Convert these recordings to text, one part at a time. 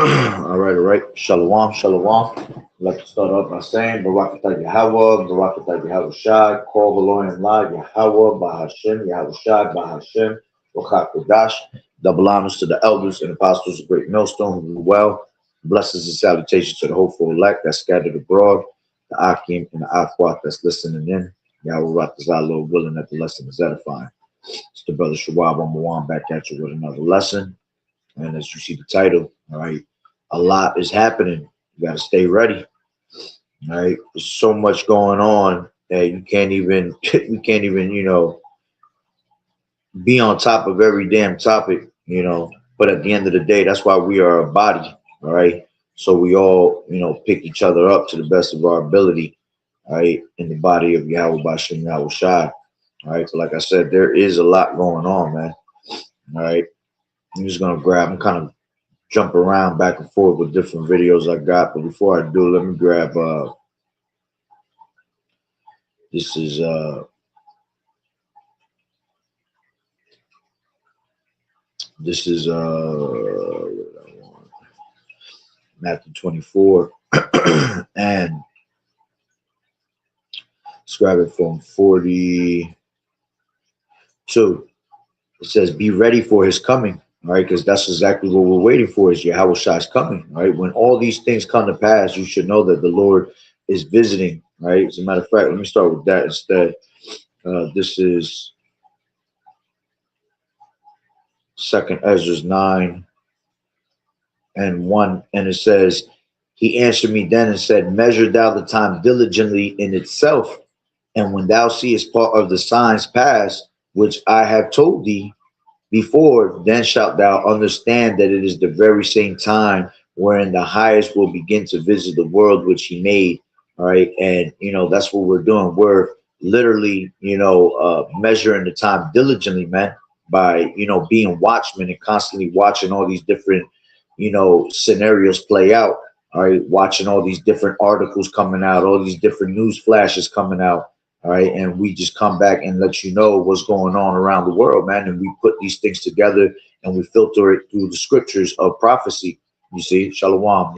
All right, all right. Shalom, shalom. I'd like to start off by saying Barakatah Yahweh, Barakatah Yahweh Shai, call the Lord and live Yahweh, Bahashem, Yahweh Shai, Bahashem, Kodash. Double honors to the elders and apostles of Great Millstone who do well. Blessings and salutations to the hopeful elect that's scattered abroad, the Akim and the Akwat that's listening in. Yahweh Ratazah, Lord willing that the lesson is edifying. It's the brother Shawab Omawan back at you with another lesson. And as you see the title, all right, a lot is happening. You got to stay ready. All right, there's so much going on that you can't even, be on top of every damn topic. But at the end of the day, that's why we are a body. All right, so we all, pick each other up to the best of our ability. All right, in the body of Yahweh Bashem Yahweh Shai. All right, so like I said, there is a lot going on, man. All right. I'm just gonna I'm kind of jump around back and forth with different videos I got, but before I do, let me grab this is Matthew 24 and let's grab it from 42. It says, be ready for his coming. All right, because that's exactly what we're waiting for is Yahweh Shai's coming. All right, when all these things come to pass, you should know that the Lord is visiting. Right, as a matter of fact, let me start with that instead. This is 2nd Ezra 9:1, and it says, he answered me then and said, measure thou the time diligently in itself, and when thou seest part of the signs pass, which I have told thee before, then shalt thou understand that it is the very same time wherein the highest will begin to visit the world which he made. All right. And, that's what we're doing. We're literally, measuring the time diligently, man, by, being watchmen and constantly watching all these different, scenarios play out. All right. Watching all these different articles coming out, all these different news flashes coming out. All right, and we just come back and let you know what's going on around the world, man. And we put these things together and we filter it through the scriptures of prophecy. You see, Shalom, all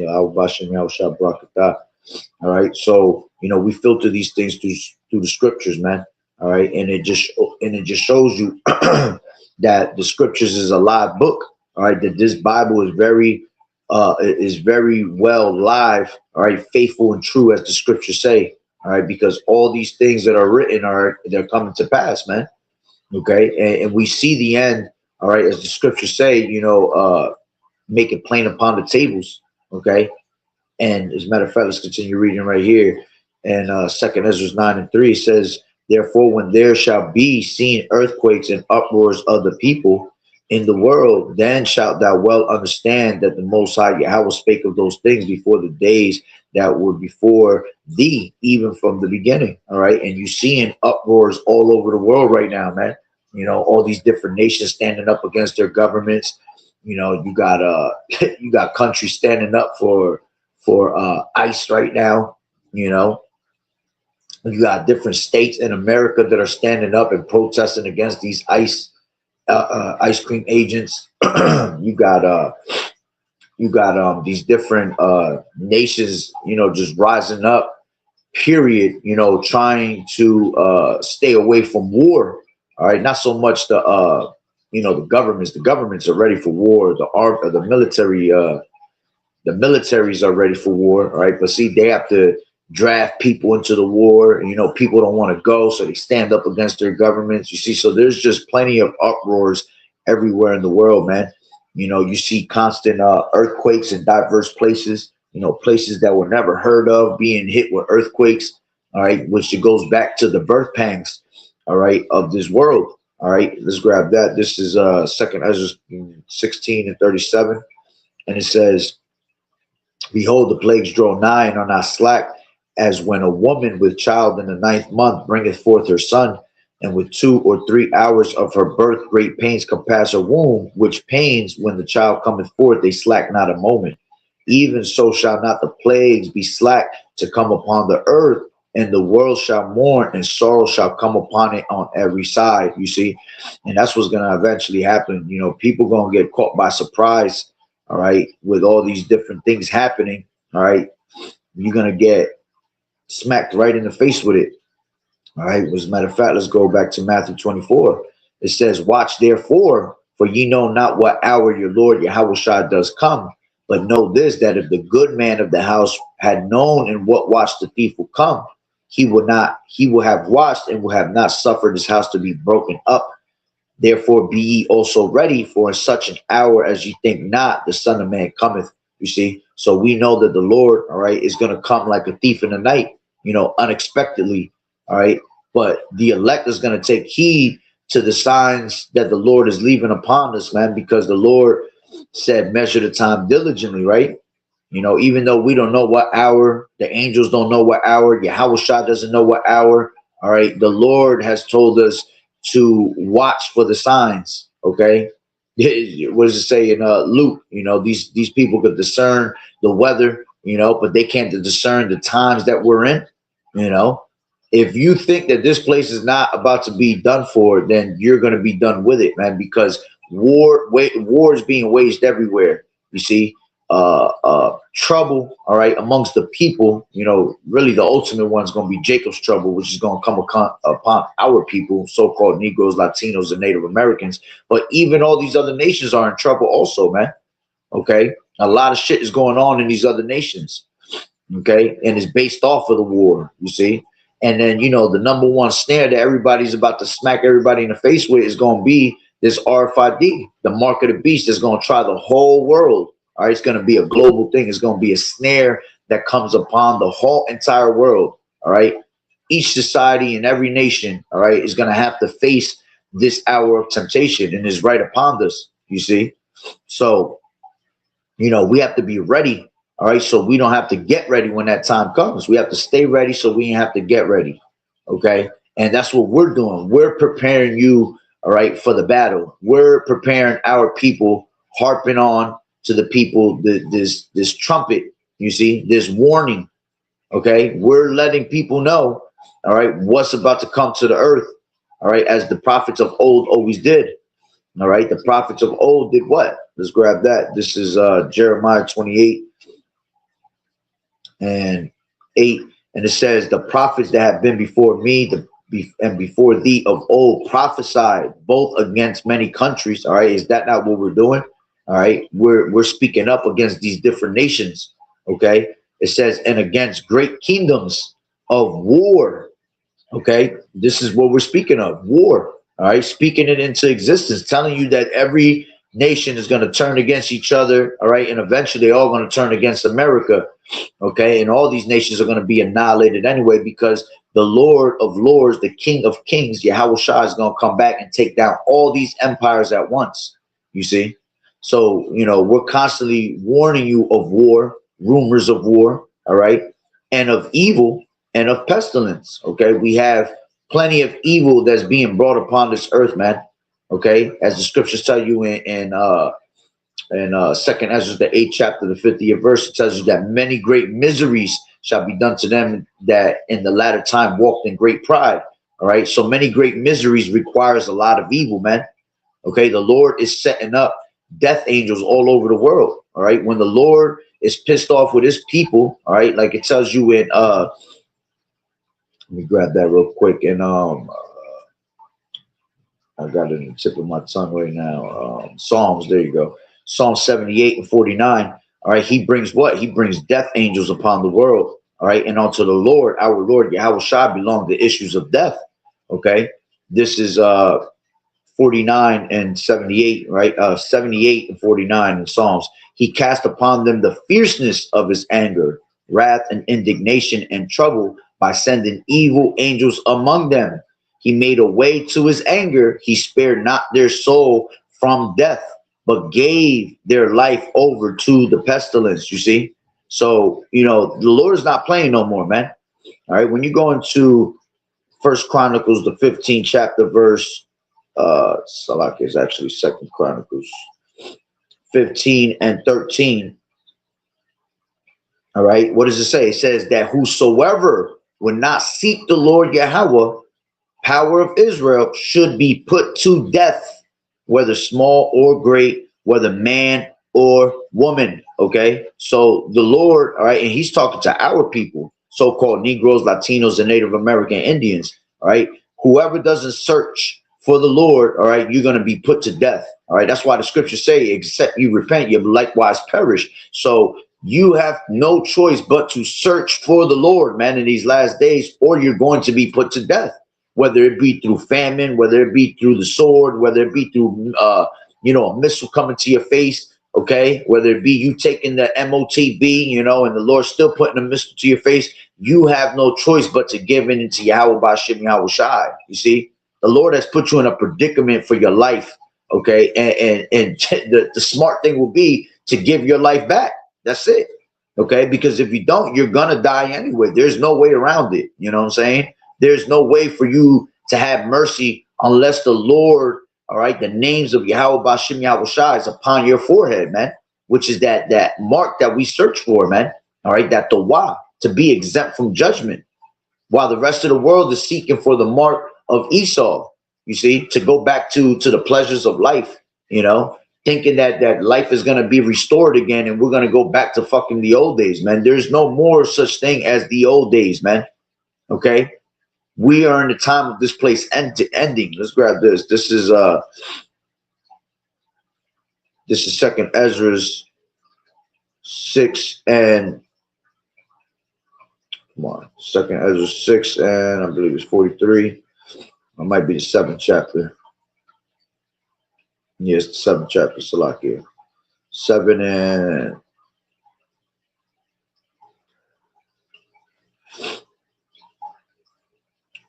right. So we filter these things through the scriptures, man. All right, and it just shows you that the scriptures is a live book. All right, that this Bible is very well live. All right, faithful and true as the scriptures say. All right, because all these things that are written they're coming to pass, man. Okay, and we see the end. All right, as the scriptures say, make it plain upon the tables. Okay, and as a matter of fact, let's continue reading right here. And 2nd Ezra 9:3 says, therefore, when there shall be seen earthquakes and uproars of the people in the world, then shalt thou well understand that the Most High Yahweh spake of those things before the days that were before thee, even from the beginning. All right, and you seeing uproars all over the world right now, man. All these different nations standing up against their governments. You got you got countries standing up for ICE right now. You got different states in America that are standing up and protesting against these ice cream agents. You got these different nations, just rising up, period, trying to stay away from war. All right, not so much the governments. The governments are ready for war. The militaries are ready for war. All right, but see, they have to draft people into the war. People don't want to go, so they stand up against their governments. You see, so there's just plenty of uproars everywhere in the world, man. You see constant earthquakes in diverse places, places that were never heard of being hit with earthquakes. All right, which it goes back to the birth pangs, all right, of this world. All right, let's grab that. This is 2nd Ezra 16:37, and it says, behold, the plagues draw nigh and are not slack, as when a woman with child in the 9th month bringeth forth her son, and with 2 or 3 hours of her birth great pains compass her womb, which pains when the child cometh forth, they slack not a moment. Even so shall not the plagues be slack to come upon the earth, and the world shall mourn, and sorrow shall come upon it on every side. You see, and that's what's going to eventually happen. People going to get caught by surprise. all right, with all these different things happening, all right, you're gonna get smacked right in the face with it. All right. As a matter of fact, let's go back to Matthew 24. It says, "Watch therefore, for ye know not what hour your Lord Yahushua does come. But know this, that if the good man of the house had known in what watch the thief will come, he will have watched and will have not suffered his house to be broken up. Therefore be ye also ready, for in such an hour as ye think not, the Son of Man cometh." You see, so we know that the Lord, all right, is going to come like a thief in the night, unexpectedly, all right. But the elect is going to take heed to the signs that the Lord is leaving upon us, man, because the Lord said, "Measure the time diligently," right? Even though we don't know what hour, the angels don't know what hour, Yahweh Shah doesn't know what hour, all right. The Lord has told us to watch for the signs. Okay, what does it say in Luke? These people could discern the weather, but they can't discern the times that we're in. If you think that this place is not about to be done for, then you're going to be done with it, man, because war is being waged everywhere. You see, trouble, all right, amongst the people. Really the ultimate one is going to be Jacob's trouble, which is going to come upon our people, so-called Negroes, Latinos, and Native Americans. But even all these other nations are in trouble also, man. Okay, a lot of shit is going on in these other nations. Okay, and it's based off of the war, you see. And then, the number one snare that everybody's about to smack everybody in the face with is going to be this RFID, the mark of the beast, that's going to try the whole world. All right, it's going to be a global thing. It's going to be a snare that comes upon the whole entire world. All right, each society and every nation, all right, is going to have to face this hour of temptation, and is right upon us. You see, so we have to be ready. All right, so we don't have to get ready when that time comes. We have to stay ready so we have to get ready. Okay, and that's what we're doing. We're preparing you, all right, for the battle. We're preparing our people, harping on to the people this trumpet. You see, this warning. Okay, we're letting people know, all right, what's about to come to the earth. All right, as the prophets of old always did. All right, the prophets of old did what? Let's grab that. This is Jeremiah 28 and 8, and it says, "The prophets that have been before me and before thee of old prophesied both against many countries." All right, is that not what we're doing? All right, we're speaking up against these different nations. Okay, it says, "And against great kingdoms of war." Okay, this is what we're speaking of, war. All right, speaking it into existence, telling you that every nation is going to turn against each other. All right, and eventually they're all going to turn against America. Okay, and all these nations are going to be annihilated anyway, because the Lord of Lords, the King of Kings, Yahweh Shah, is going to come back and take down all these empires at once. You see, so we're constantly warning you of war, rumors of war, all right, and of evil and of pestilence. Okay, we have plenty of evil that's being brought upon this earth, man. Okay, as the scriptures tell you in Second Ezra, the 8th chapter, the 50th verse, it tells you that many great miseries shall be done to them that in the latter time walked in great pride. All right, so many great miseries requires a lot of evil, man. Okay, the Lord is setting up death angels all over the world. All right, when the Lord is pissed off with his people, all right, like it tells you in let me grab that real quick, and I got it in the tip of my tongue right now. Psalms, there you go. Psalm 78 and 49. All right, he brings what? He brings death angels upon the world. All right, and unto the Lord, our Lord Yahweh Shah, belong the issues of death. Okay, this is 49 and 78, right? 78 and 49 in Psalms. He cast upon them the fierceness of his anger, wrath and indignation and trouble by sending evil angels among them. He made a way to his anger. He spared not their soul from death, but gave their life over to the pestilence. You see? So, the Lord is not playing no more, man. All right. When you go into First Chronicles, the 15th chapter, verse, Salak is actually Second Chronicles 15 and 13. All right. What does it say? It says that whosoever would not seek the Lord Yahweh, power of Israel, should be put to death, whether small or great, whether man or woman. Okay, so the Lord, all right, and he's talking to our people, so-called Negroes, Latinos, and Native American Indians. All right, whoever doesn't search for the Lord, all right, you're going to be put to death. All right, that's why the scriptures say, except you repent, you likewise perish. So you have no choice but to search for the Lord, man, in these last days, or you're going to be put to death, whether it be through famine, whether it be through the sword, whether it be through, a missile coming to your face. Okay, whether it be you taking the MOTB, and the Lord still putting a missile to your face, you have no choice but to give in to Yahweh Bashim Yahweh Shai. You see, the Lord has put you in a predicament for your life. Okay, and the smart thing will be to give your life back. That's it. Okay, because if you don't, you're gonna die anyway. There's no way around it. You know what I'm saying? There's no way for you to have mercy unless the Lord, all right, the names of Yahweh Bashim Yahweh Shai is upon your forehead, man, which is that mark that we search for, man. All right, that Tawah, to be exempt from judgment, while the rest of the world is seeking for the mark of Esau. You see, to go back to the pleasures of life, thinking that life is going to be restored again and we're going to go back to fucking the old days, man. There's no more such thing as the old days, man. Okay, we are in the time of this place ending. Let's grab this. This is Second Ezra's 6 and come on, Second Ezra 6 and I believe it's 43. It might be the 7th chapter. Yes, the 7th chapter, Salakia. 7 and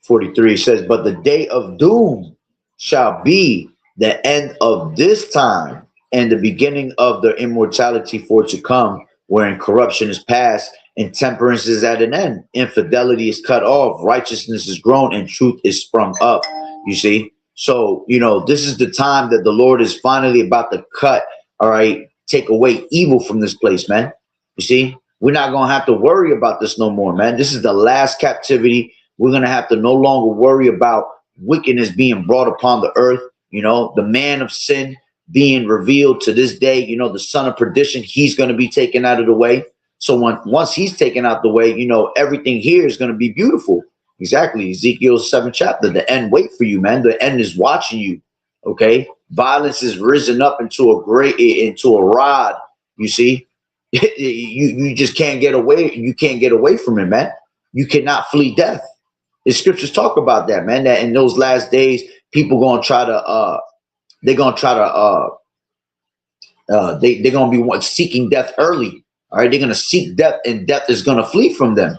43 says, but the day of doom shall be the end of this time and the beginning of the immortality for to come, wherein corruption is past and temperance is at an end. Infidelity is cut off, righteousness is grown, and truth is sprung up. You see? So, this is the time that the Lord is finally about to cut, all right, take away evil from this place, man. You see? We're not going to have to worry about this no more, man. This is the last captivity. We're going to have to no longer worry about wickedness being brought upon the earth. The man of sin being revealed to this day, the son of perdition, he's going to be taken out of the way. So once he's taken out the way, everything here is going to be beautiful. Exactly. Ezekiel 7th chapter, the end wait for you, man. The end is watching you. Okay. Violence is risen up into a rod. You see, you just can't get away. You can't get away from it, man. You cannot flee death. The scriptures talk about that, man, that in those last days, people going to try to, they're going to be seeking death early. All right. They're going to seek death and death is going to flee from them.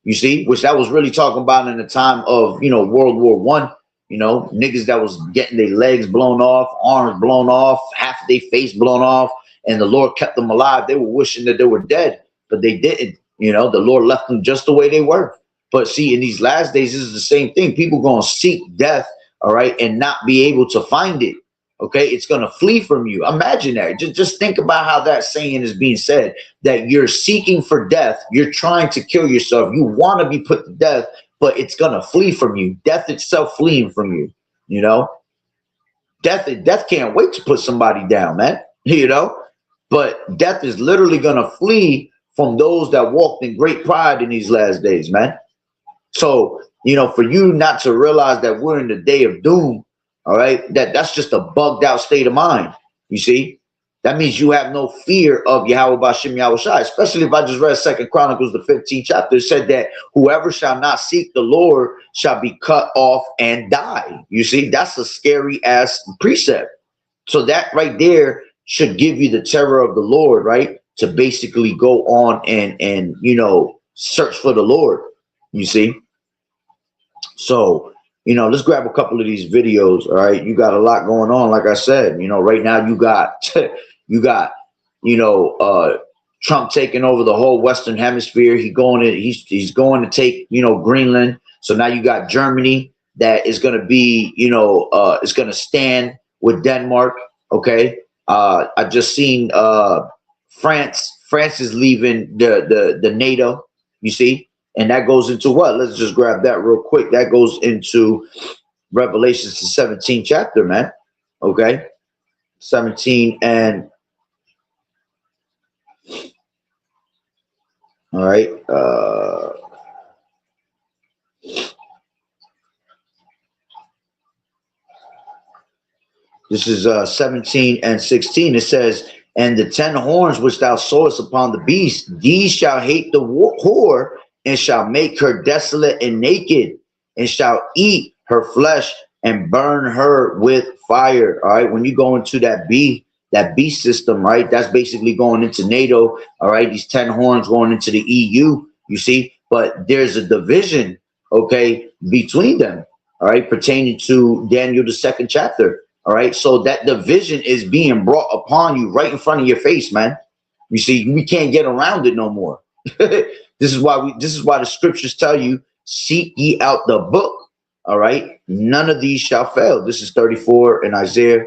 You see, which that was really talking about in the time of, World War I, niggas that was getting their legs blown off, arms blown off, half of their face blown off, and the Lord kept them alive. They were wishing that they were dead, but they didn't. The Lord left them just the way they were. But see, in these last days, this is the same thing. People going to seek death, all right, and not be able to find it. Okay, it's going to flee from you. Imagine that. Just think about how that saying is being said, that you're seeking for death. You're trying to kill yourself. You want to be put to death, but it's going to flee from you. Death itself fleeing from you, Death can't wait to put somebody down, man, But death is literally going to flee from those that walked in great pride in these last days, man. So, for you not to realize that we're in the day of doom, all right, that's just a bugged out state of mind. You see, that means you have no fear of Yahweh Bashim Yahweh Shai, especially if I just read 2 Chronicles, the 15th chapter. It said that whoever shall not seek the Lord shall be cut off and die. You see, that's a scary ass precept. So that right there should give you the terror of the Lord, right? To basically go on and search for the Lord, you see. So, let's grab a couple of these videos. All right. You got a lot going on. Like I said, right now you got, Trump taking over the whole Western hemisphere. He's going to take, Greenland. So now you got Germany that is going to be, is going to stand with Denmark. Okay. I just seen, France is leaving the NATO, you see. And that goes into what? Let's just grab that real quick. That goes into Revelations, the 17th chapter, man. Okay. 17 and All right. This is 17 and 16. It says, and the 10 horns which thou sawest upon the beast, these shall hate the whore, and shall make her desolate and naked, and shall eat her flesh and burn her with fire. All right. When you go into that beast system, right, that's basically going into NATO. All right. These 10 horns going into the EU, you see, but there's a division, okay, between them. All right. Pertaining to Daniel, the 2nd chapter. All right. So that division is being brought upon you right in front of your face, man. You see, we can't get around it no more. This is why the scriptures tell you, seek ye out the book. All right. None of these shall fail. This is 34 in Isaiah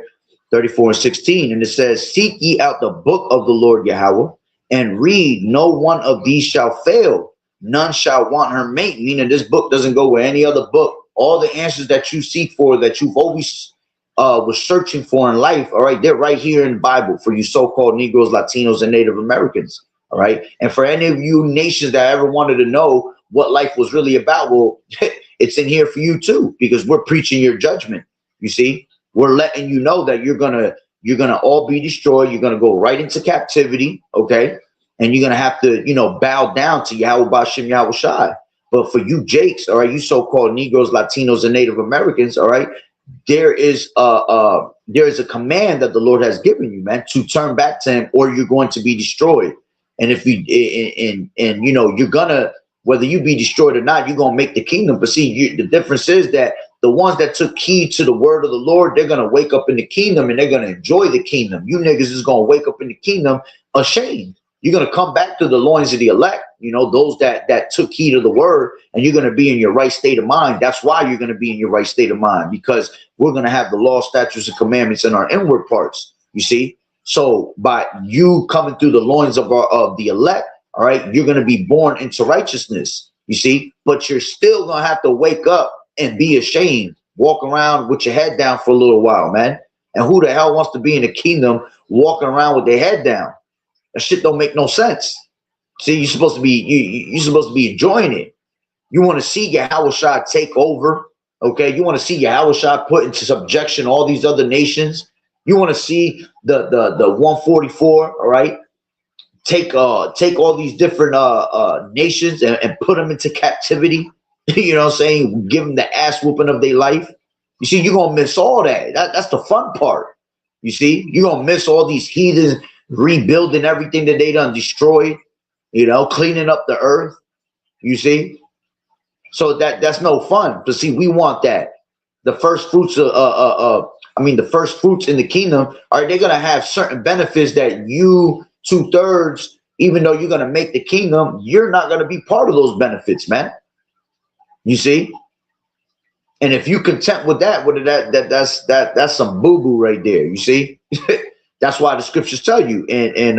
34 and 16. And it says, seek ye out the book of the Lord Yahweh and read. No one of these shall fail. None shall want her mate. Meaning this book doesn't go with any other book. All the answers that you seek for, that you've always was searching for in life, all right, they're right here in the Bible for you so-called Negroes, Latinos, and Native Americans, all right? And for any of you nations that ever wanted to know what life was really about, well, it's in here for you too, because we're preaching your judgment. You see, we're letting you know that you're gonna all be destroyed. You're gonna go right into captivity, okay? And you're gonna have to, bow down to Yahweh Bashem Yahweh Shai. But for you Jakes, all right, you so-called Negroes, Latinos, and Native Americans, all right, there is a command that the Lord has given you, man, to turn back to him, or you're going to be destroyed. And if you you're gonna, whether you be destroyed or not, you're gonna make the kingdom. But see, the difference is that the ones that took heed to the word of the Lord, they're gonna wake up in the kingdom and they're gonna enjoy the kingdom. You niggas is gonna wake up in the kingdom ashamed. You're gonna come back to the loins of the elect, those that took heed of the word, and you're gonna be in your right state of mind. That's why you're gonna be in your right state of mind, because we're gonna have the law, statutes, and commandments in our inward parts. You see, so by you coming through the loins of the elect, all right, you're gonna be born into righteousness. You see, but you're still gonna have to wake up and be ashamed, walk around with your head down for a little while, man. And who the hell wants to be in the kingdom walking around with their head down? That shit don't make no sense. See, you're supposed to be enjoying it. You want to see Yahweh Shai take over, okay? You want to see Yahweh Shai put into subjection all these other nations. You want to see the 144, all right? Take all these different nations and put them into captivity. You know what I'm saying? Give them the ass whooping of their life. You see, you're gonna miss all that. That's the fun part. You see, you're gonna miss all these heathens rebuilding everything that they done destroyed, cleaning up the earth. You see, so that's no fun. But see, we want that. The first fruits the first fruits in the kingdom, are they gonna have certain benefits that you 2/3, even though you're gonna make the kingdom, you're not gonna be part of those benefits, man. You see, and if you content with that, that's some boo boo right there. You see. That's why the scriptures tell you in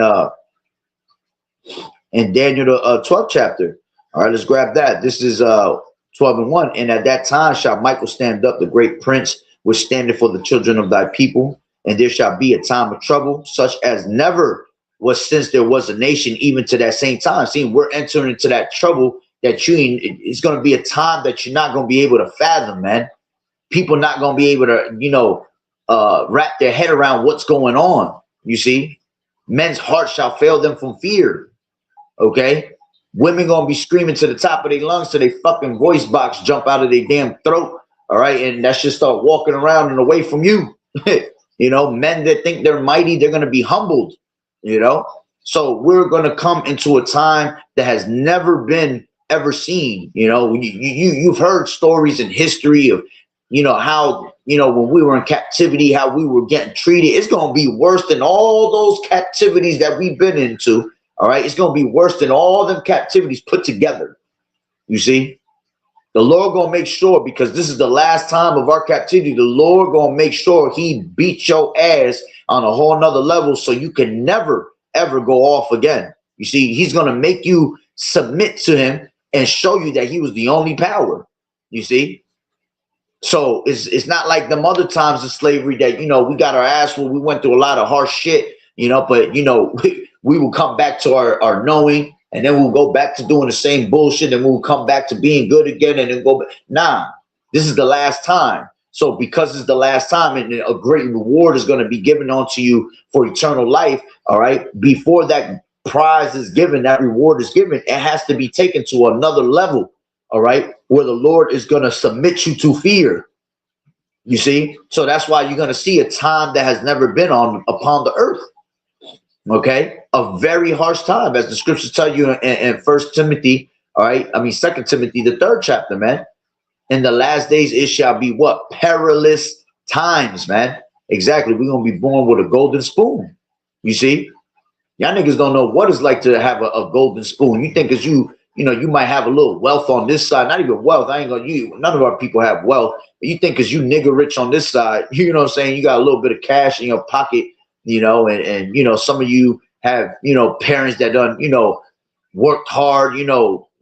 Daniel the 12th chapter. All right, let's grab that. This is 12 and 1. And at that time shall Michael stand up, the great prince, which standeth for the children of thy people. And there shall be a time of trouble, such as never was since there was a nation, even to that same time. See, we're entering into that trouble that it's going to be a time that you're not going to be able to fathom, man. People not going to be able to, wrap their head around what's going on. You see, men's hearts shall fail them from fear. Okay, women gonna be screaming to the top of their lungs till they fucking voice box jump out of their damn throat. All right, and that should start walking around and away from you. Men that think they're mighty, they're gonna be humbled. So we're gonna come into a time that has never been ever seen. You've heard stories in history of how, when we were in captivity, how we were getting treated. It's going to be worse than all those captivities that we've been into. All right. It's going to be worse than all them captivities put together. You see, the Lord going to make sure, because this is the last time of our captivity, the Lord going to make sure he beats your ass on a whole nother level, so you can never, ever go off again. You see, he's going to make you submit to him and show you that he was the only power. You see. So it's not like them other times of slavery that, we got our ass where we went through a lot of harsh shit, but, we will come back to our knowing, and then we'll go back to doing the same bullshit, and we'll come back to being good again, and then go back. Nah, this is the last time. So because it's the last time, and a great reward is going to be given unto you for eternal life, all right, before that prize is given, that reward is given, it has to be taken to another level, all right, where the Lord is going to submit you to fear. You see? So that's why you're going to see a time that has never been upon the earth. Okay? A very harsh time, as the scriptures tell you in 1 Timothy, all right? I mean, 2 Timothy, the 3rd chapter, man. In the last days, it shall be what? Perilous times, man. Exactly. We're going to be born with a golden spoon. You see? Y'all niggas don't know what it's like to have a golden spoon. You think because you might have a little wealth on this side, not even wealth. None of our people have wealth. But you think because you nigga rich on this side, you know what I'm saying? You got a little bit of cash in your pocket, and some of you have, parents that done, worked hard,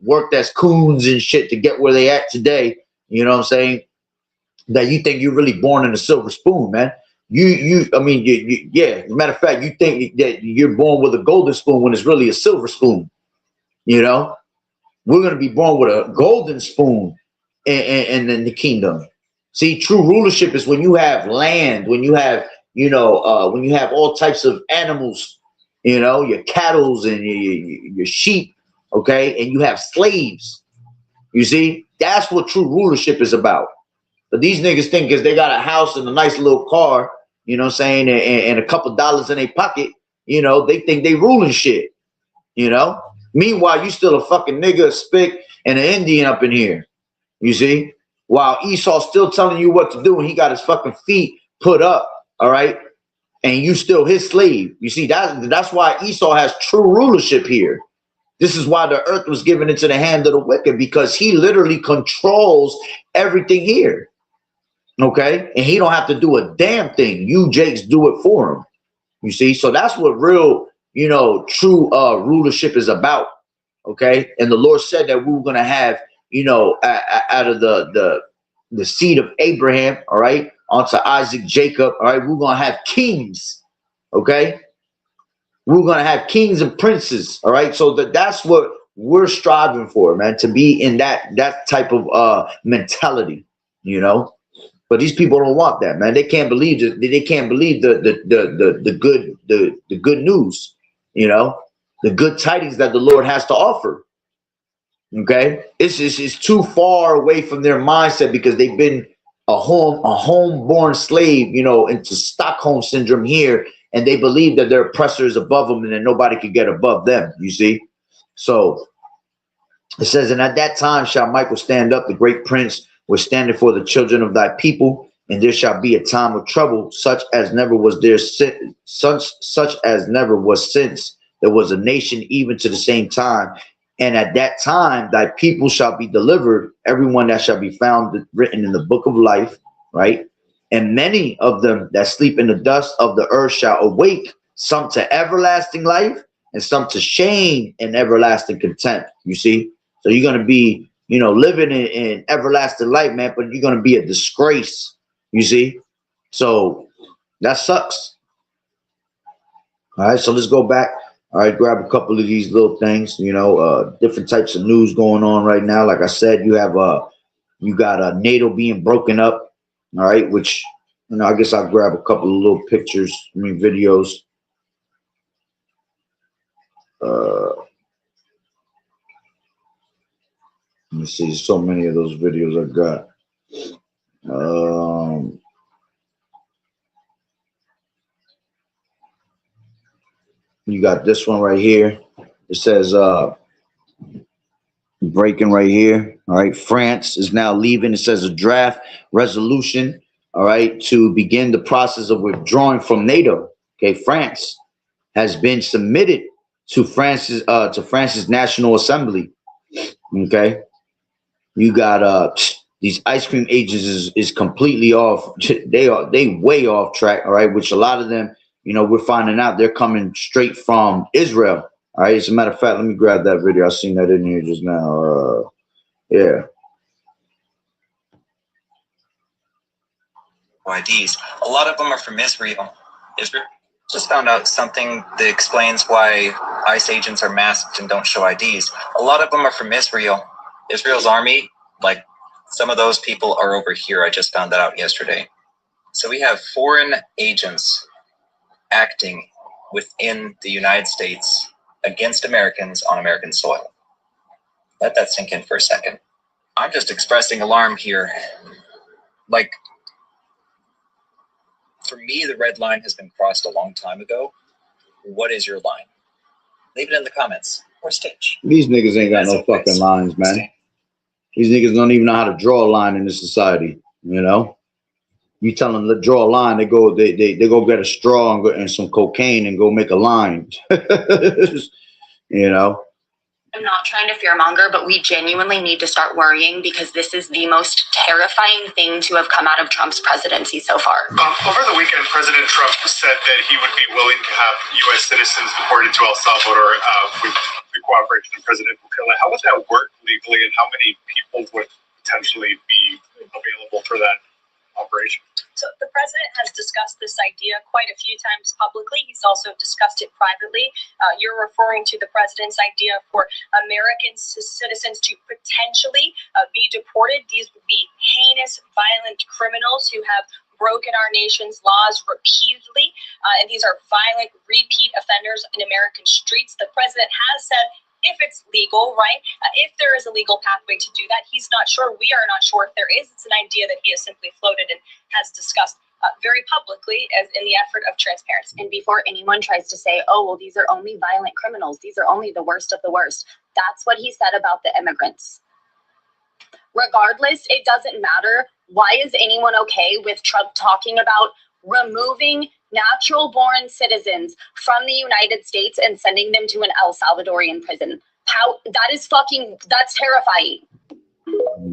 worked as coons and shit to get where they at today. You know what I'm saying? That you think you're really born in a silver spoon, man. Yeah. As a matter of fact, you think that you're born with a golden spoon when it's really a silver spoon. We're going to be born with a golden spoon in the kingdom. See, true rulership is when you have land, when you have, when you have all types of animals, your cattle and your sheep, okay, and you have slaves. You see, that's what true rulership is about. But these niggas think because they got a house and a nice little car, you know what I'm saying, and a couple dollars in their pocket, they think they ruling shit, Meanwhile, you still a fucking nigga, a spick, and an Indian up in here, you see? While Esau's still telling you what to do, and he got his fucking feet put up, all right? And you still his slave. You see, that's why Esau has true rulership here. This is why the earth was given into the hand of the wicked, because he literally controls everything here. Okay? And he don't have to do a damn thing. You Jakes do it for him. You see? So that's what real, true rulership is about. Okay? And the Lord said that we were going to have, out of the seed of Abraham, all right, onto Isaac, Jacob, all right, we're going to have kings. Okay? We're going to have kings and princes, all right? So that's what we're striving for, man, to be in that type of mentality, But these people don't want that, man. They can't believe it. They can't believe the good news, the good tidings that the Lord has to offer. Okay? It's too far away from their mindset because they've been a homeborn slave, into Stockholm syndrome here. And they believe that their oppressor is above them and that nobody can get above them, you see? So it says, and at that time shall Michael stand up, the great prince, was standing for the children of thy people, and there shall be a time of trouble, such as never was there such as never was since there was a nation, even to the same time. And at that time thy people shall be delivered, everyone that shall be found written in the book of life, right? And many of them that sleep in the dust of the earth shall awake, some to everlasting life and some to shame and everlasting contempt. You see? So you're going to be, living in everlasting life, man, but you're going to be a disgrace. You see? So that sucks. All right. So let's go back. All right. Grab a couple of these little things, different types of news going on right now. Like I said, you got NATO being broken up. All right, which, I guess I'll grab a couple of little pictures, videos. Let me see, so many of those videos I got. You got this one right here. It says, breaking right here. All right, France is now leaving. It says a draft resolution, all right, to begin the process of withdrawing from NATO. Okay, France has been submitted to France's National Assembly. Okay, you got these ice cream agents is completely off. They way off track. All right, which a lot of them, we're finding out they're coming straight from Israel. All right, as a matter of fact, let me grab that video. I seen that in here just now. Yeah. IDs. A lot of them are from Israel. Israel just found out something that explains why ICE agents are masked and don't show IDs. A lot of them are from Israel. Israel's army, like some of those people are over here. I just found that out yesterday. So we have foreign agents acting within the United States against Americans on American soil. Let that sink in for a second. I'm just expressing alarm here. Like, for me, the red line has been crossed a long time ago. What is your line? Leave it in the comments or Stitch. These niggas ain't got no fucking lines, man. These niggas don't even know how to draw a line in this society. You know, you tell them to draw a line, they go get a straw and some cocaine and go make a line. You know. I'm not trying to fearmonger, but we genuinely need to start worrying because this is the most terrifying thing to have come out of Trump's presidency so far. Over the weekend, President Trump said that he would be willing to have U.S. citizens deported to El Salvador with the cooperation of President Bukele. How would that work legally, and how many people would potentially be available for that operation? So the president has discussed this idea quite a few times publicly. He's also discussed it privately. You're referring to the president's idea for American citizens to potentially be deported. These would be heinous, violent criminals who have broken our nation's laws repeatedly. And these are violent, repeat offenders in American streets. The president has said if it's legal, right? If there is a legal pathway to do that, he's not sure. We are not sure if there is. It's an idea that he has simply floated and has discussed very publicly as in the effort of transparency. And before anyone tries to say, oh, well, these are only violent criminals, these are only the worst of the worst, that's what he said about the immigrants. Regardless, it doesn't matter. Why is anyone okay with Trump talking about removing natural-born citizens from the United States and sending them to an El Salvadorian prison? How that's terrifying.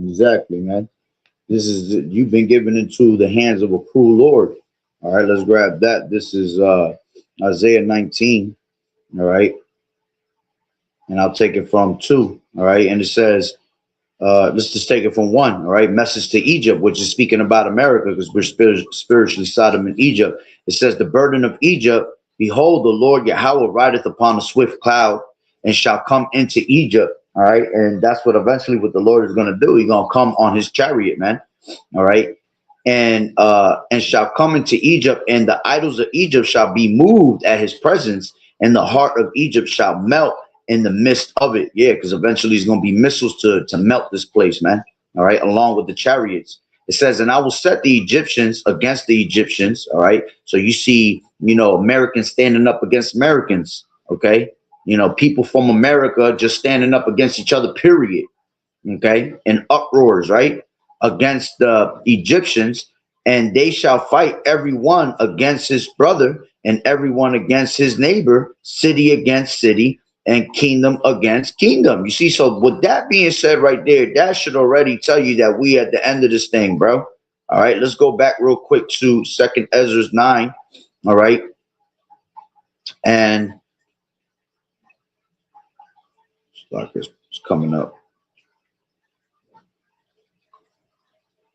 Exactly, man. This is, you've been given into the hands of a cruel Lord. All right, let's grab that. This is Isaiah 19. All right, and I'll take it from 2. All right, and it says, let's just take it from 1. All right, message to Egypt, which is speaking about America because we're spiritually Sodom and Egypt. It says, the burden of Egypt, behold, the Lord Yahweh rideth upon a swift cloud and shall come into Egypt. All right, and that's what eventually what the Lord is going to do. He's going to come on his chariot, man. All right, and shall come into Egypt, and the idols of Egypt shall be moved at his presence, and the heart of Egypt shall melt in the midst of it. Yeah, because eventually there's going to be missiles to melt this place, man. All right, along with the chariots. It says, and I will set the Egyptians against the Egyptians. All right, so you see, you know, Americans standing up against Americans. Okay, you know, people from America just standing up against each other, period. Okay, in uproars, right, against the Egyptians, and they shall fight everyone against his brother and everyone against his neighbor, city against city, and kingdom against kingdom. You see, so with that being said right there, that should already tell you that we at the end of this thing, bro. All right, let's go back real quick to 2nd Ezra 9. All right, and like it's coming up.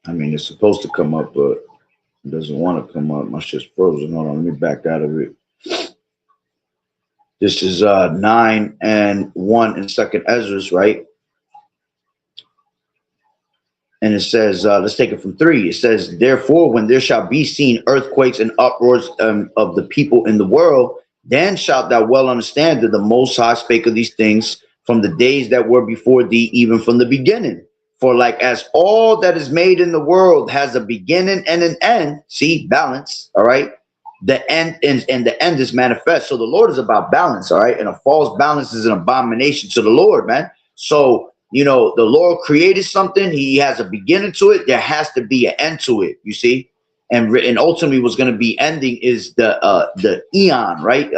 I mean, it's supposed to come up, but it doesn't want to come up. My shit's frozen. Hold on, let me back out of it. This is 9 and 1 in 2nd Ezra, right? And it says, let's take it from 3. It says, therefore, when there shall be seen earthquakes and uproars of the people in the world, then shalt thou well understand that the Most High spake of these things from the days that were before thee, even from the beginning. For like as all that is made in the world has a beginning and an end, see, balance, all right? The end and the end is manifest. So the Lord is about balance, all right? And a false balance is an abomination to the Lord, man. So, you know, the Lord created something. He has a beginning to it. There has to be an end to it, you see? And ultimately what's going to be ending is the eon, right?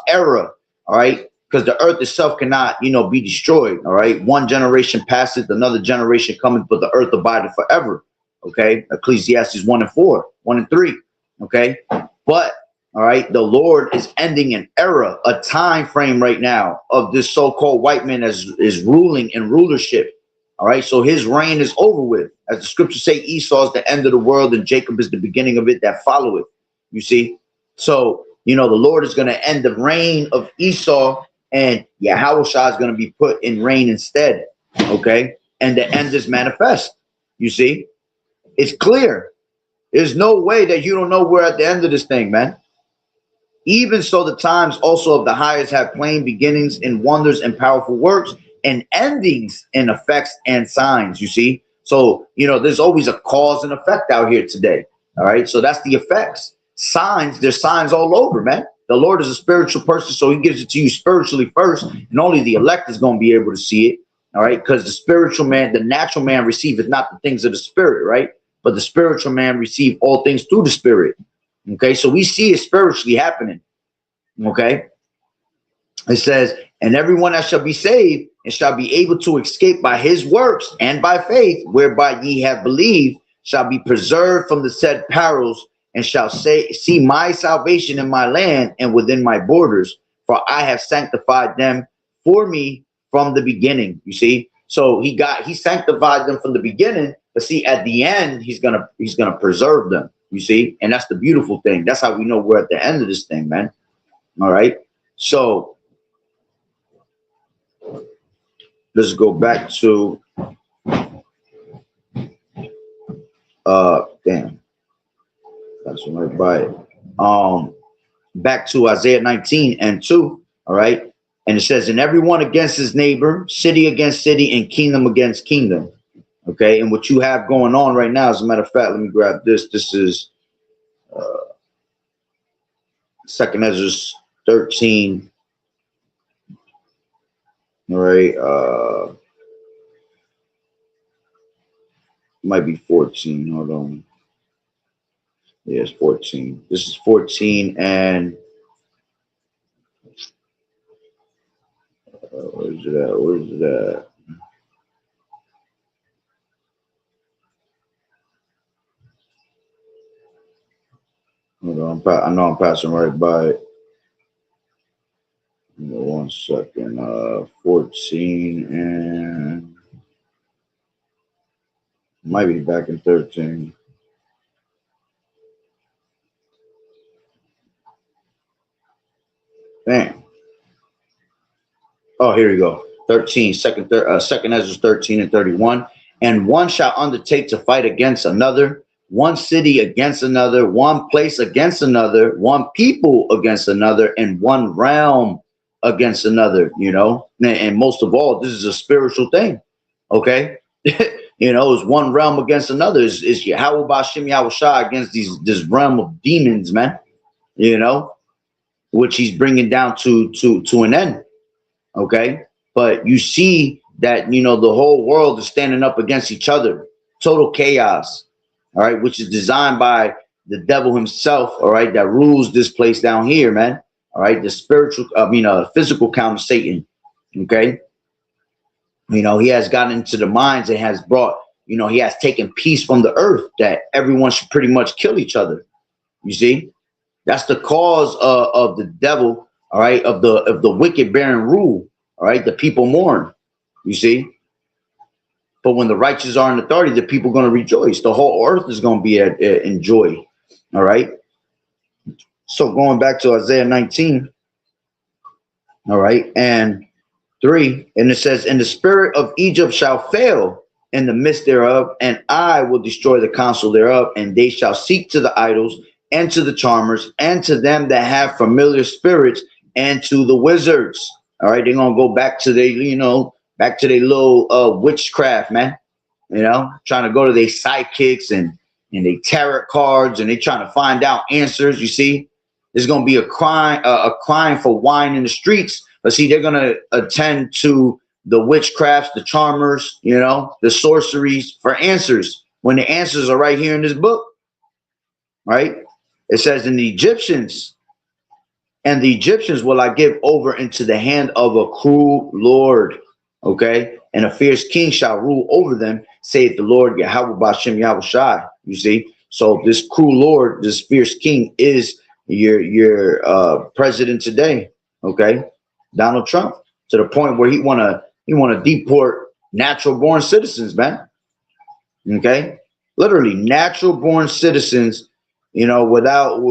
Era, all right? Because the earth itself cannot, you know, be destroyed, all right? One generation passeth, another generation cometh, but the earth abideth forever, okay? Ecclesiastes 1 and 4, 1 and 3, okay? But, all right, the Lord is ending an era, a time frame right now of this so-called white man is ruling in rulership, all right? So his reign is over with. As the scriptures say, Esau is the end of the world and Jacob is the beginning of it that followeth, you see? So, you know, the Lord is going to end the reign of Esau and Yahushua is going to be put in reign instead. Okay, and the end is manifest. You see, it's clear. There's no way that you don't know we're at the end of this thing, man. Even so, the times also of the highest have plain beginnings in wonders and powerful works, and endings in effects and signs. You see, so there's always a cause and effect out here today. All right, so that's the effects. Signs, there's signs all over, man. The Lord is a spiritual person, so he gives it to you spiritually first, and only the elect is going to be able to see it. All right, because the spiritual man, the natural man receiveth not the things of the spirit, right? But the spiritual man receive all things through the spirit. Okay, so we see it spiritually happening. Okay, it says, and everyone that shall be saved and shall be able to escape by his works and by faith, whereby ye have believed, shall be preserved from the said perils, and shall see my salvation in my land and within my borders, for I have sanctified them for me from the beginning. You see, so he sanctified them from the beginning, but see, at the end, he's gonna preserve them. You see, and that's the beautiful thing. That's how we know we're at the end of this thing, man. All right, so let's go back to damn, that's right by it. Back to Isaiah 19:2. All right, and it says, and everyone against his neighbor, city against city, and kingdom against kingdom. Okay, and what you have going on right now, as a matter of fact, let me grab this. This is 2 Ezra 13. All right, might be 14. Hold on. Yeah, it's 14. This is 14, and where's it at? Where's it at? Hold on, I know I'm passing right by it. 1 second. 14 and might be back in 13. Damn. Oh, here we go. 13, second Ezra 13:31. And one shall undertake to fight against another, one city against another, one place against another, one people against another, and one realm against another, and most of all, this is a spiritual thing. Okay. It's one realm against another. Is Yahweh Bashim Yahushua against this realm of demons, man, which he's bringing down to an end. Okay, but you see that the whole world is standing up against each other. Total chaos. All right, which is designed by the devil himself. All right, that rules this place down here, man. All right, the physical counter Satan. Okay, he has gotten into the minds and has brought, he has taken peace from the earth, that everyone should pretty much kill each other. You see, that's the cause of the devil. All right, of the wicked bearing rule. All right, the people mourn. You see, but when the righteous are in authority, the people are going to rejoice. The whole earth is going to be in joy. All right. So going back to Isaiah 19. All right, and 3, and it says, and the spirit of Egypt shall fail in the midst thereof, and I will destroy the counsel thereof, and they shall seek to the idols and to the charmers and to them that have familiar spirits and to the wizards. All right, they're gonna go back to their, back to their little witchcraft, man. Trying to go to their sidekicks and they tarot cards, and they trying to find out answers. You see, there's gonna be a crying for wine in the streets. But see, they're gonna attend to the witchcrafts, the charmers, the sorceries for answers, when the answers are right here in this book. Right? It says, in the Egyptians will I give over into the hand of a cruel Lord. Okay, and a fierce king shall rule over them, saith the Lord Yahweh Bashim Yahushai. You see, so this cruel Lord, this fierce king, is your president today. Okay, Donald Trump, to the point where he wanna deport natural born citizens, man. Okay, literally natural born citizens. you know, without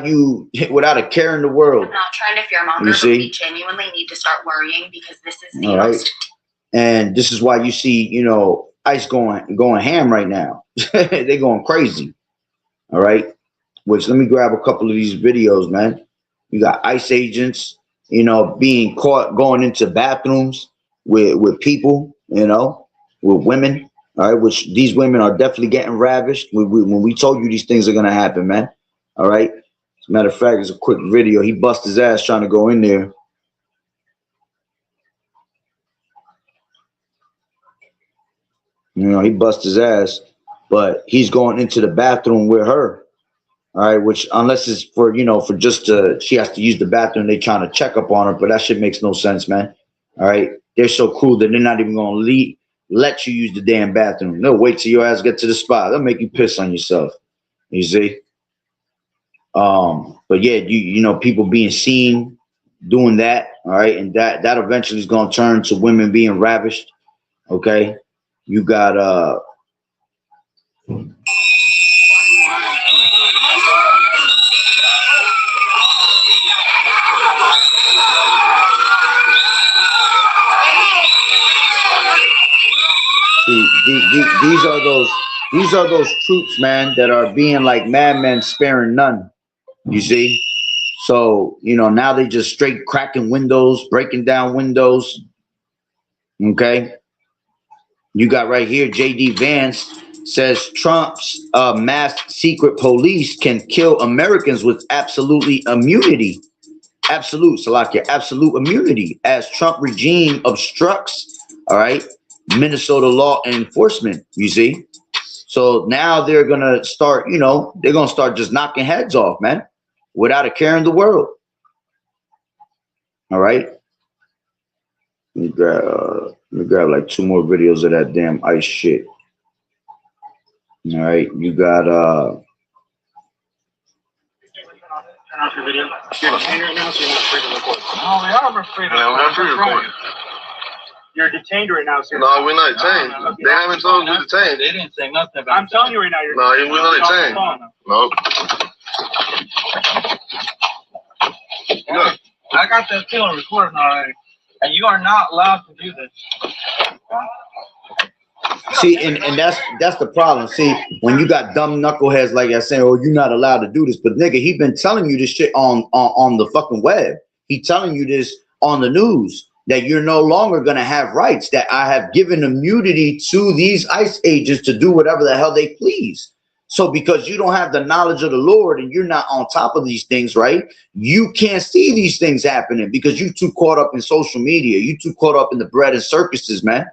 you, without a care in the world. I'm not trying to fearmonger, You but see? we genuinely need to start worrying because this is the All right. most. And this is why you see, you know, ICE going ham right now. They going crazy. All right. Which, let me grab a couple of these videos, man. You got ICE agents, you know, being caught going into bathrooms with people, you know, with women. All right, which these women are definitely getting ravished. When we told you these things are gonna happen, man. All right. As a matter of fact, it's a quick video. He bust his ass trying to go in there. You know, he bust his ass, but he's going into the bathroom with her. All right, which unless it's for, you know, for just she has to use the bathroom, they trying to check up on her, but that shit makes no sense, man. All right, they're so cruel that they're not even gonna let you use the damn bathroom. They'll wait till your ass get to the spot. They'll make you piss on yourself. You see? But yeah, you know, people being seen doing that, all right, and that eventually is gonna turn to women being ravished. Okay, you got see, these are those troops, man, that are being like madmen, sparing none. You see? So, you know, now they just straight cracking windows, breaking down windows. Okay. You got right here, JD Vance says Trump's masked secret police can kill Americans with absolutely immunity. Absolute, Salakia, absolute immunity as Trump regime obstructs, all right, Minnesota law enforcement, you see? So now they're going to start, you know, they're going to start just knocking heads off, man, without a care in the world. All right. Let me grab like 2 more videos of that damn ICE shit. All right. You got, Turn off your video. You're detained right now, so you're not free to record. No, we are free to record. We're free to record. You're detained right now, sir. No, we're not detained. They haven't told us we're detained. They didn't say nothing about I'm telling you right now, you're No, we're not detained. No. Look, I got that too on recording already. And you are not allowed to do this. see, and that's the problem. See, when you got dumb knuckleheads like that saying, "Oh, you're not allowed to do this," but nigga, he been telling you this shit on the fucking web. He telling you this on the news that you're no longer gonna have rights. That I have given immunity to these ICE agents to do whatever the hell they please. So because you don't have the knowledge of the Lord and you're not on top of these things, right? You can't see these things happening because you too caught up in social media. You too caught up in the bread and circuses, man.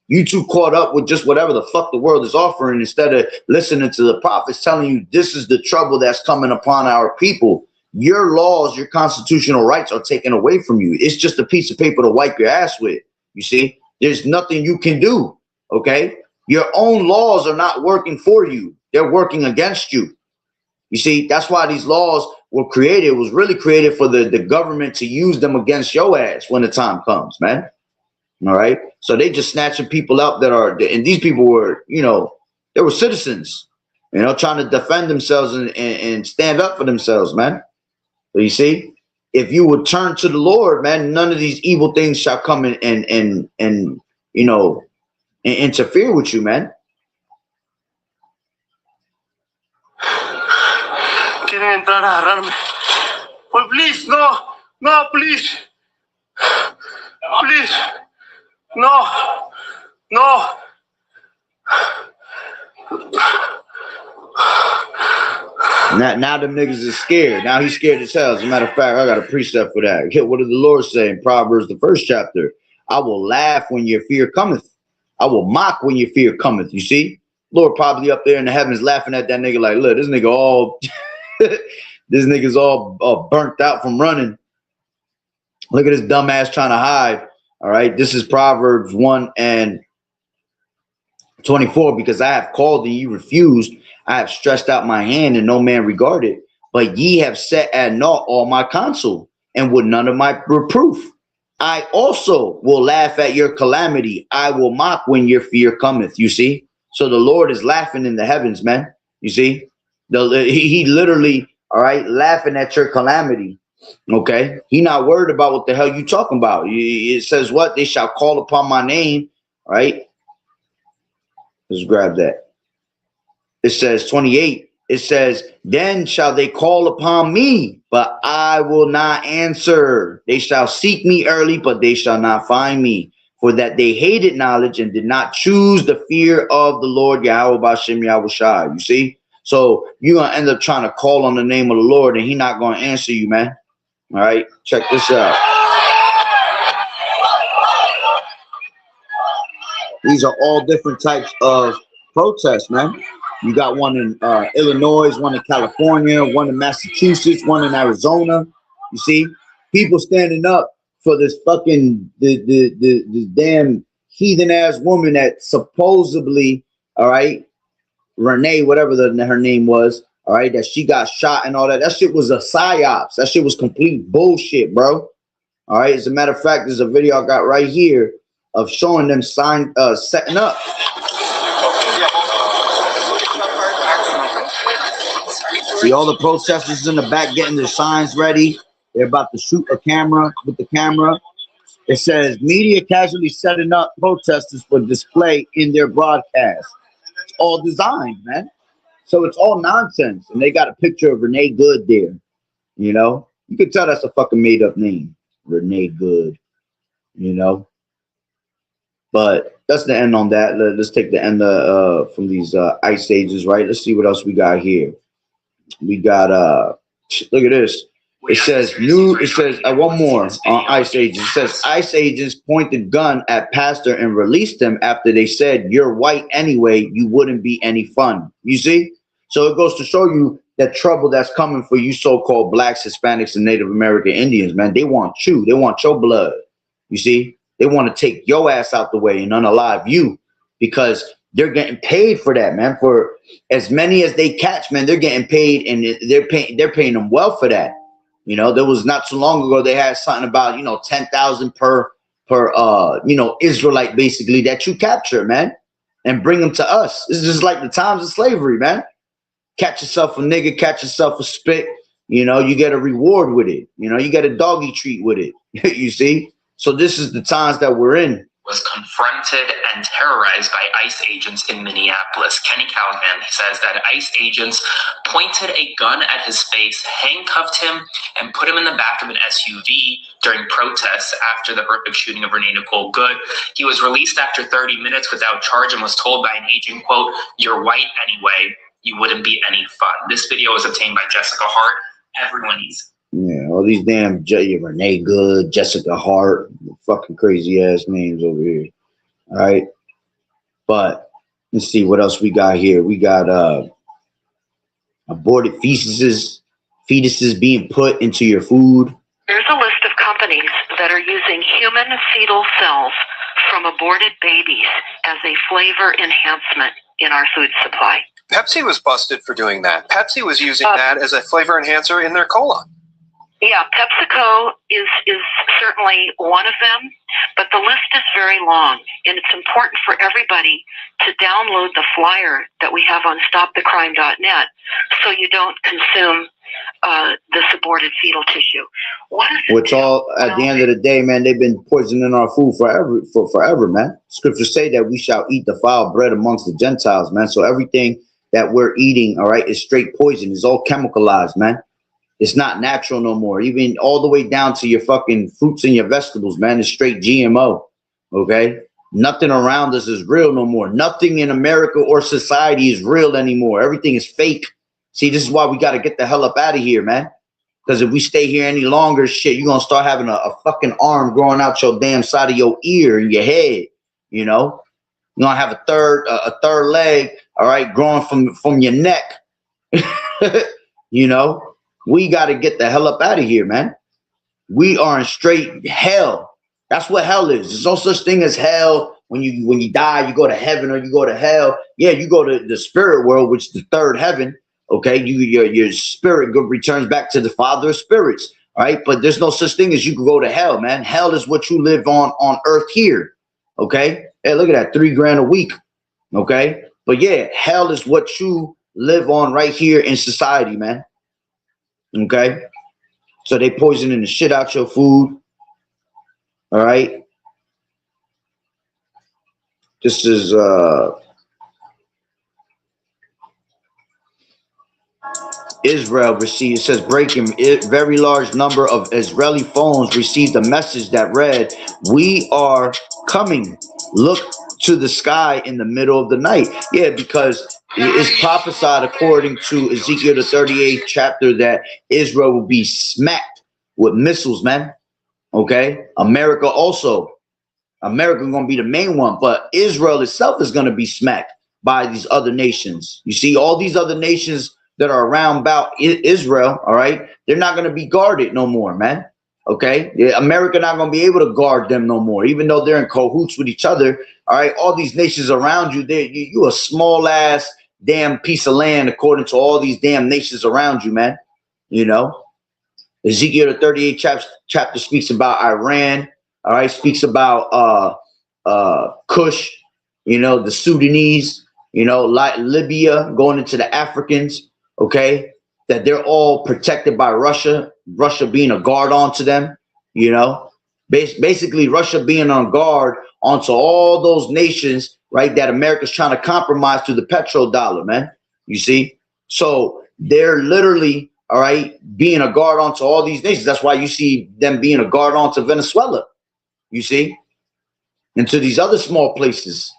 You too caught up with just whatever the fuck the world is offering instead of listening to the prophets telling you this is the trouble that's coming upon our people. Your laws, your constitutional rights are taken away from you. It's just a piece of paper to wipe your ass with. You see, there's nothing you can do. Okay. Your own laws are not working for you. They're working against you. You see, that's why these laws were created. It was really created for the government to use them against your ass when the time comes, man. All right. So they just snatching people up that are, and these people were, you know, they were citizens, you know, trying to defend themselves and stand up for themselves, man. So you see, if you would turn to the Lord, man, none of these evil things shall come and you know, and interfere with you, man. Quieren entrar a agarrarme. Oh, please, no, no, please, please, no, no. Now them niggas is scared. Now he's scared as hell. As a matter of fact, I got a precept for that. What did the Lord say in Proverbs, the 1st chapter? I will laugh when your fear cometh. I will mock when your fear cometh. You see? Lord probably up there in the heavens laughing at that nigga like, look, this nigga all this nigga's all burnt out from running. Look at this dumbass trying to hide. All right. This is Proverbs 1:24. Because I have called and ye refused. I have stretched out my hand and no man regarded. But ye have set at naught all my counsel and would none of my reproof. I also will laugh at your calamity. I will mock when your fear cometh. You see? So the Lord is laughing in the heavens, man. You see? He literally, all right, laughing at your calamity. Okay, he not worried about what the hell you talking about. It says what? They shall call upon my name. All right, let's grab that. It says 28. It says, then shall they call upon me, but I will not answer. They shall seek me early, but they shall not find me. For that they hated knowledge and did not choose the fear of the Lord Yahweh Bashem Yahushai. You see? So you're going to end up trying to call on the name of the Lord, and he's not going to answer you, man. All right? Check this out. These are all different types of protests, man. You got one in Illinois, one in California, one in Massachusetts, one in Arizona. You see, people standing up for this fucking the damn heathen ass woman that supposedly, all right, Renee, whatever her name was, all right, that she got shot and all that. That shit was a psyops. That shit was complete bullshit, bro. All right. As a matter of fact, there's a video I got right here of showing them setting up. See all the protesters in the back getting their signs ready. They're about to shoot a camera with the camera. It says media casually setting up protesters for display in their broadcast. It's all designed, man. So it's all nonsense. And they got a picture of Renee Good there. You know, you can tell that's a fucking made up name. Renee Good, you know. But that's the end on that. Let's take the end from these ice ages, right? Let's see what else we got here. We got look at this. It says one more on ice agents. It says ice agents pointed gun at pastor and released him after they said you're white anyway, you wouldn't be any fun. You see? So it goes to show you that trouble that's coming for you so-called blacks, Hispanics, and Native American Indians, man. They want you. They want your blood. You see? They want to take your ass out the way and unalive you because they're getting paid for that, man. For as many as they catch, man, they're getting paid, and they're paying them well for that. You know, there was not too long ago they had something about 10,000 per Israelite basically that you capture, man, and bring them to us. This is just like the times of slavery, man. Catch yourself a nigga, catch yourself a spit. You get a reward with it. You get a doggy treat with it. You see. So this is the times that we're in. Was confronted and terrorized by ICE agents in Minneapolis. Kenny Callahan says that ICE agents pointed a gun at his face, handcuffed him, and put him in the back of an SUV during protests after the horrific shooting of Renee Nicole Good. He was released after 30 minutes without charge and was told by an agent, quote, "You're white anyway, you wouldn't be any fun." This video was obtained by Jessica Hart. Everyone needs. Yeah, all these damn Renee Good, Jessica Hart, fucking crazy ass names over here. All right, but let's see what else we got here. We got aborted fetuses being put into your food. There's a list of companies that are using human fetal cells from aborted babies as a flavor enhancement in our food supply. Pepsi was busted for doing that. Pepsi was using that as a flavor enhancer in their cola. Yeah, PepsiCo is certainly one of them, but the list is very long, and it's important for everybody to download the flyer that we have on stopthecrime.net so you don't consume this aborted fetal tissue. Which all, at the end of the day, man, they've been poisoning our food forever, man. Scriptures say that we shall eat the foul bread amongst the Gentiles, man. So everything that we're eating, all right, is straight poison. It's all chemicalized, man. It's not natural no more. Even all the way down to your fucking fruits and your vegetables, man. It's straight GMO. Okay? Nothing around us is real no more. Nothing in America or society is real anymore. Everything is fake. See, this is why we got to get the hell up out of here, man. Because if we stay here any longer, shit, you're going to start having a fucking arm growing out your damn side of your ear and your head. You're going to have a third leg, all right, growing from your neck. We got to get the hell up out of here, man. We are in straight hell. That's what hell is. There's no such thing as hell. When you die, you go to heaven or you go to hell. Yeah, you go to the spirit world, which is the third heaven. Okay, your spirit returns back to the Father of spirits. All right, but there's no such thing as you can go to hell, man. Hell is what you live on earth here. Okay, hey, look at that, $3 grand a week. Okay, but yeah, hell is what you live on right here in society, man. Okay? So they poisoning the shit out your food. All right? This is Israel received, it says breaking, very large number of Israeli phones received a message that read, "We are coming. Look to the sky in the middle of the night." Yeah, because it's prophesied according to Ezekiel the 38th chapter that Israel will be smacked with missiles, man. Okay? America also. America is going to be the main one, but Israel itself is going to be smacked by these other nations. You see, all these other nations that are around about Israel, all right, they're not going to be guarded no more, man. Okay? Yeah, America not going to be able to guard them no more, even though they're in cahoots with each other. All right? All these nations around you, you a small ass damn piece of land according to all these damn nations around you, man. You know? Ezekiel the 38th chapter speaks about Iran. All right, speaks about Kush, you know, the Sudanese, you know, like Libya, going into the Africans, okay, that they're all protected by Russia, Russia being a guard onto them, you know, basically Russia being on guard onto all those nations, right, that America's trying to compromise through the petrodollar, man, you see? So they're literally, all right, being a guard onto all these nations. That's why you see them being a guard onto Venezuela. You see, into these other small places.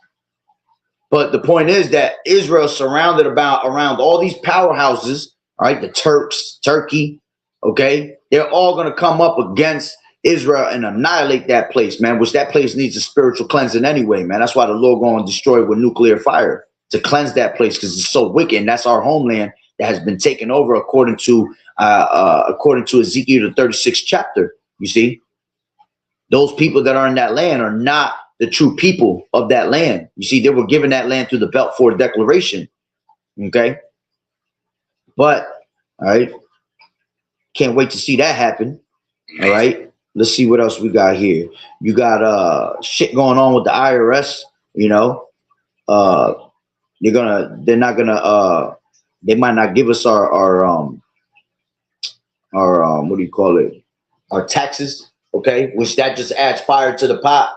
But the point is that Israel surrounded around all these powerhouses, all right, the Turks, Turkey, okay, they're all going to come up against Israel and annihilate that place, man, which that place needs a spiritual cleansing anyway, man. That's why the Lord going to destroy it with nuclear fire, to cleanse that place, because it's so wicked. And that's our homeland that has been taken over according to Ezekiel the 36th chapter, you see. Those people that are in that land are not the true people of that land. You see, they were given that land through the Balfour Declaration. Okay. But, all right. Can't wait to see that happen. All right. Let's see what else we got here. You got shit going on with the IRS, you know. They might not give us our what do you call it? Our taxes. Okay, which that just adds fire to the pot,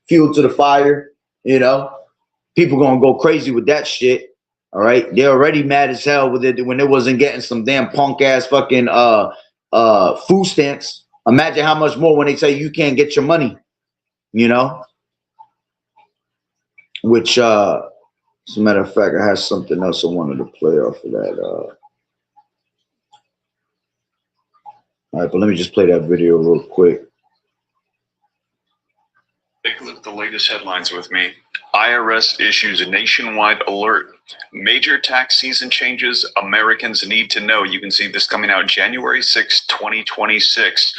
fuel to the fire. You know, people gonna go crazy with that shit. All right, they're already mad as hell with it when it wasn't getting some damn punk ass fucking food stamps. Imagine how much more when they say you can't get your money. You know, which as a matter of fact, I had something else I wanted to play off of that. All right, but let me just play that video real quick. Take a look at the latest headlines with me. IRS issues a nationwide alert. Major tax season changes Americans need to know. You can see this coming out January 6, 2026.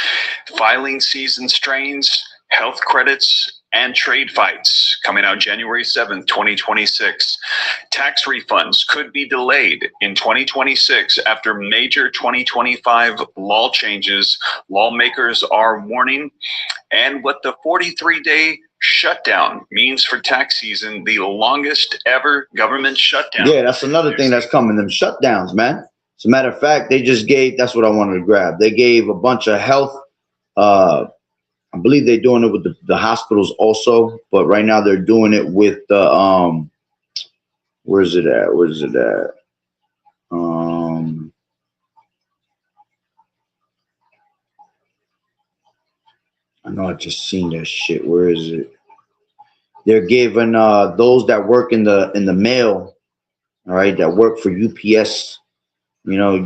Filing season strains, health credits, and trade fights coming out January 7th, 2026. Tax refunds could be delayed in 2026 after major 2025 law changes. Lawmakers are warning, and what the 43-day shutdown means for tax season, the longest ever government shutdown. Yeah, that's another thing that's coming, them shutdowns, man. As a matter of fact, they just gave, that's what I wanted to grab. They gave a bunch of health, I believe they're doing it with the hospitals also, but right now they're doing it with the where's it at? I know I just seen that shit. Where is it? They're giving those that work in the mail, all right, that work for UPS, you know,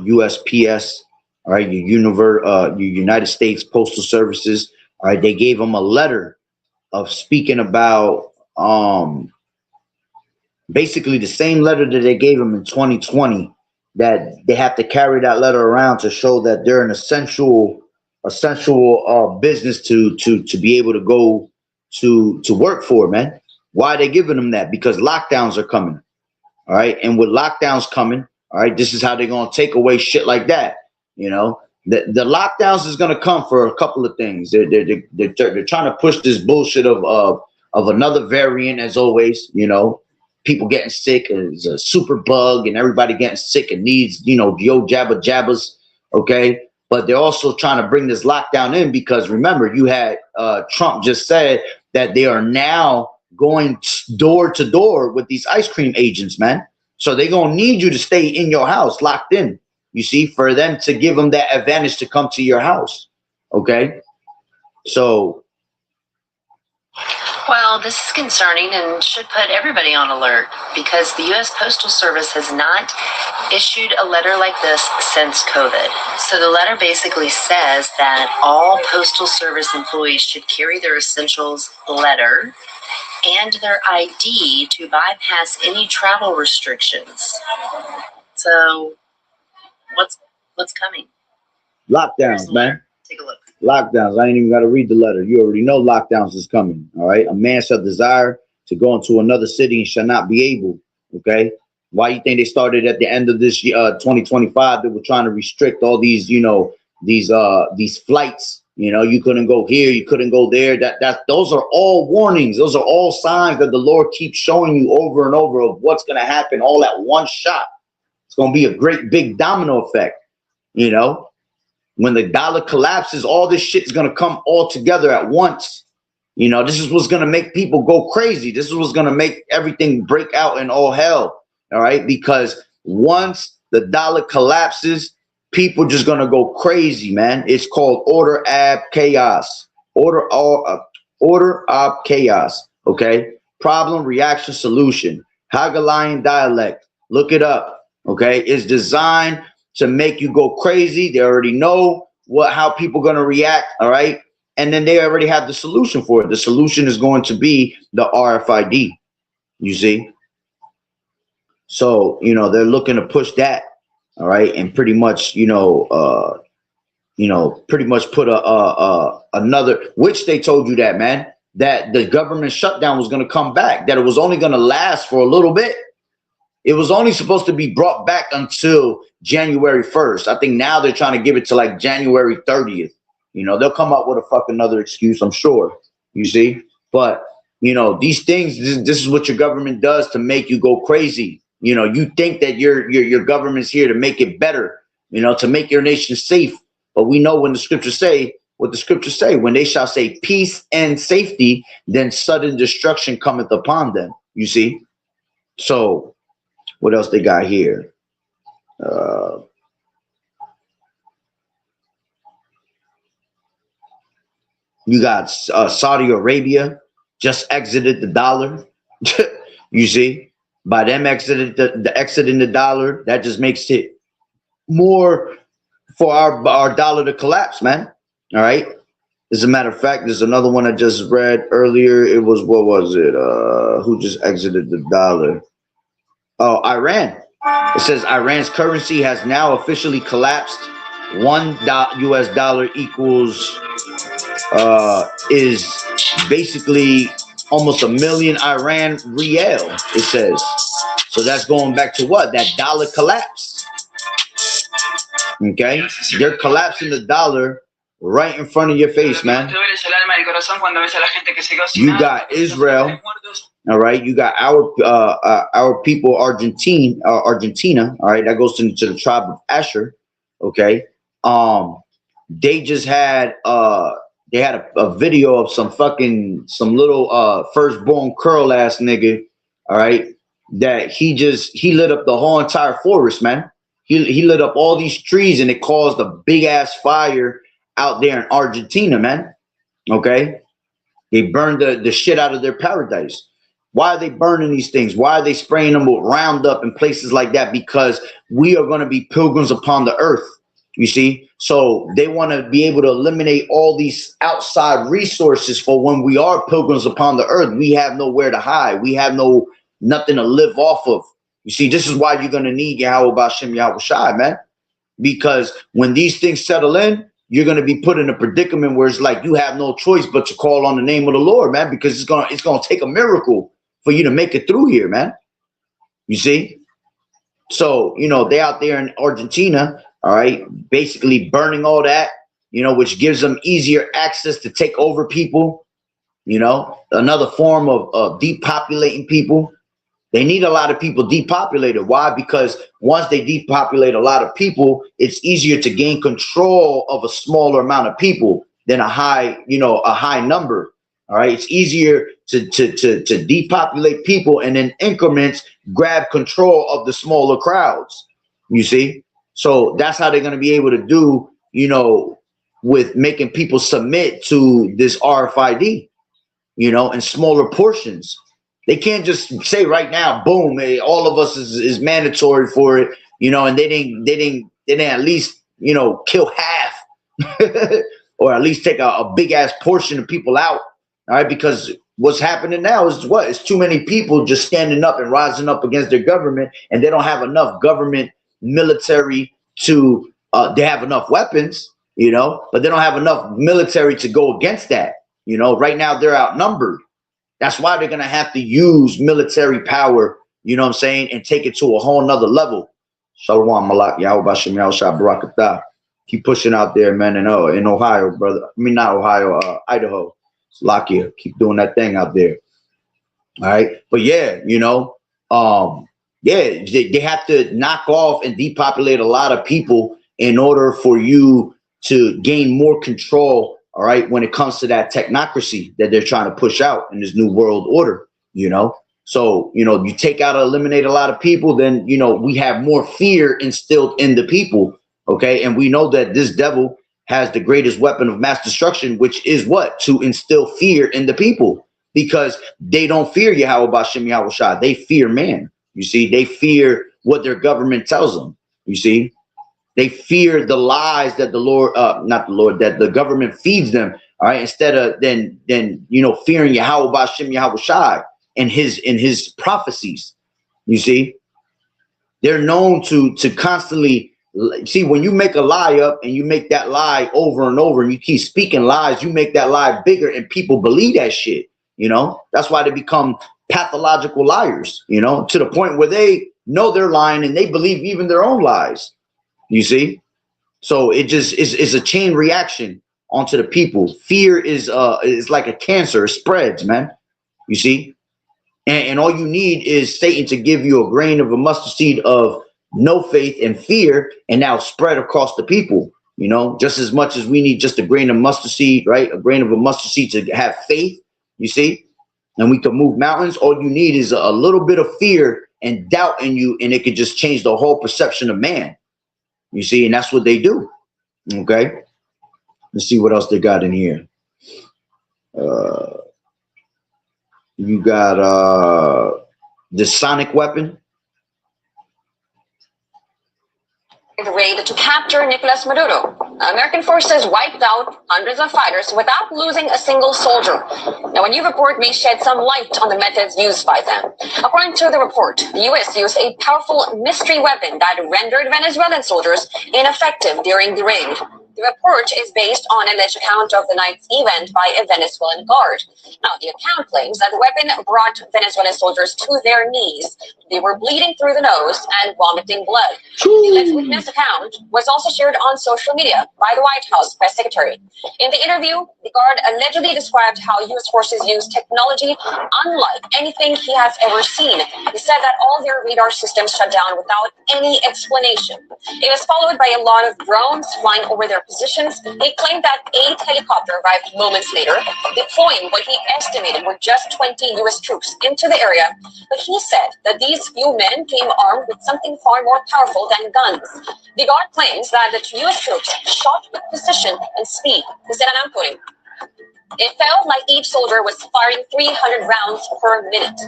USPS. All right, your United States Postal Services. All right, they gave them a letter of speaking about basically the same letter that they gave them in 2020, that they have to carry that letter around to show that they're an essential business to be able to go to work for, man. Why are they giving them that? Because lockdowns are coming. All right, and with lockdowns coming, all right, this is how they're gonna take away shit like that. You know, the lockdowns is going to come for a couple of things. They're trying to push this bullshit of another variant, as always. You know, people getting sick, and it's a super bug, and everybody getting sick and needs, you know, yo jabba jabbas, okay? But they're also trying to bring this lockdown in because remember, you had Trump just said that they are now going door to door with these ice cream agents, man. So they're going to need you to stay in your house, locked in, you see, for them to give them that advantage to come to your house, okay? So... Well, this is concerning and should put everybody on alert because the U.S. Postal Service has not issued a letter like this since COVID. So the letter basically says that all Postal Service employees should carry their essentials letter and their ID to bypass any travel restrictions. So what's coming? Lockdowns, man. Take a look. Lockdowns. I ain't even got to read the letter. You already know lockdowns is coming. All right. A man shall desire to go into another city and shall not be able. Okay. Why you think they started at the end of this year, 2025? They were trying to restrict all these, you know, these flights. You know, you couldn't go here, you couldn't go there. Those are all warnings. Those are all signs that the Lord keeps showing you over and over of what's going to happen all at one shot. It's going to be a great big domino effect. You know. When the dollar collapses, all this shit is going to come all together at once. You know, this is what's going to make people go crazy. This is what's going to make everything break out in all hell. All right. Because once the dollar collapses, people just going to go crazy, man. It's called order ab chaos. Order ab chaos. Okay. Problem, reaction, solution. Hegelian dialect. Look it up. Okay. It's designed to make you go crazy. They already know how people are going to react, all right? And then they already have the solution for it. The solution is going to be the RFID, you see? So, you know, they're looking to push that, all right? And pretty much, pretty much put another, which they told you that, man, that the government shutdown was going to come back, that it was only going to last for a little bit. It was only supposed to be brought back until January 1st. I think now they're trying to give it to like January 30th. You know, they'll come up with a fucking another excuse, I'm sure. You see? But, you know, these things, this is what your government does to make you go crazy. You know, you think that your government's here to make it better, you know, to make your nation safe. But we know when the scriptures say, what the scriptures say, when they shall say peace and safety, then sudden destruction cometh upon them. You see? So, what else they got here? You got Saudi Arabia just exited the dollar. You see, by them exiting the dollar, that just makes it more for our dollar to collapse, man. All right. As a matter of fact, there's another one I just read earlier. It was, what was it? Who just exited the dollar? Oh, Iran. It says Iran's currency has now officially collapsed. $1 US dollar equals is basically almost 1 million Iran rial, it says. So that's going back to what? That dollar collapse. Okay? They're collapsing the dollar right in front of your face, man. You got Israel. All right, you got our people, Argentina. All right, that goes into the tribe of Asher. Okay, they just had they had a video of some little firstborn curl ass nigga. All right, that he lit up the whole entire forest, man. He lit up all these trees and it caused a big ass fire out there in Argentina, man. Okay, they burned the shit out of their paradise. Why are they burning these things? Why are they spraying them with Roundup in places like that? Because we are going to be pilgrims upon the earth, you see? So they want to be able to eliminate all these outside resources for when we are pilgrims upon the earth. We have nowhere to hide. We have nothing to live off of. You see, this is why you're going to need Yahweh B'Shem Yahweh Shai, man. Because when these things settle in, you're going to be put in a predicament where it's like you have no choice but to call on the name of the Lord, man, because it's going to take a miracle for you to make it through here, man. You see? So, you know, they out there in Argentina, all right, basically burning all that, you know, which gives them easier access to take over people, you know, another form of depopulating people, They need a lot of people depopulated. Why? Because once they depopulate a lot of people, it's easier to gain control of a smaller amount of people than a high number. All right. It's easier to depopulate people and in increments grab control of the smaller crowds. You see? So that's how they're going to be able to do, with making people submit to this RFID, in smaller portions. They can't just say right now, boom, hey, all of us is mandatory for it, and they didn't at least, kill half or at least take a big ass portion of people out. All right. Because what's happening now is it's too many people just standing up and rising up against their government, and they don't have enough government military to, they have enough weapons, but they don't have enough military to go against that. Right now they're outnumbered. That's why they're going to have to use military power, and take it to a whole nother level. Shalom, Malak, Yahweh Bashem, Yahweh Shah, Barakatah. Keep pushing out there, man, in Ohio, brother. I mean, not Ohio, Idaho. Slovakia. Keep doing that thing out there. All right. But yeah, they have to knock off and depopulate a lot of people in order for you to gain more control. All right, when it comes to that technocracy that they're trying to push out in this new world order, so you take out or eliminate a lot of people, then we have more fear instilled in the people. Okay, and we know that this devil has the greatest weapon of mass destruction, which is what? To instill fear in the people, because they don't fear Yahweh Bashem Yahweh Shah. They fear man. You see, they fear what their government tells them. You see. They fear the lies that that the government feeds them. All right, instead of then fearing Yahweh Bashem Yahweh Shai and his prophecies. You see, they're known to constantly see, when you make a lie up and you make that lie over and over and you keep speaking lies, you make that lie bigger and people believe that shit. That's why they become pathological liars. To the point where they know they're lying and they believe even their own lies. You see, so it just is a chain reaction onto the people. Fear is like a cancer. It spreads, man. You see, and all you need is Satan to give you a grain of a mustard seed of no faith and fear, and now spread across the people. Just as much as we need just a grain of mustard seed, right? A grain of a mustard seed to have faith. You see, and we can move mountains. All you need is a little bit of fear and doubt in you, and it could just change the whole perception of man. You see, and that's what they do. Okay. Let's see what else they got in here. You got the sonic weapon. The raid to capture Nicolas Maduro. American forces wiped out hundreds of fighters without losing a single soldier. Now, a new report may shed some light on the methods used by them. According to the report, the U.S. used a powerful mystery weapon that rendered Venezuelan soldiers ineffective during the raid. The report is based on an alleged account of the night's event by a Venezuelan guard. Now, the account claims that the weapon brought Venezuelan soldiers to their knees. They were bleeding through the nose and vomiting blood. The alleged witness account was also shared on social media by the White House press secretary. In the interview, the guard allegedly described how U.S. forces use technology unlike anything he has ever seen. He said that all their radar systems shut down without any explanation. It was followed by a lot of drones flying over their positions. He claimed that 8 helicopters arrived moments later, deploying what he estimated were just 20 U.S. troops into the area. But he said that these few men came armed with something far more powerful than guns. The guard claims that the U.S. troops shot with precision and speed. He said, and I'm quoting, "It felt like each soldier was firing 300 rounds per minute."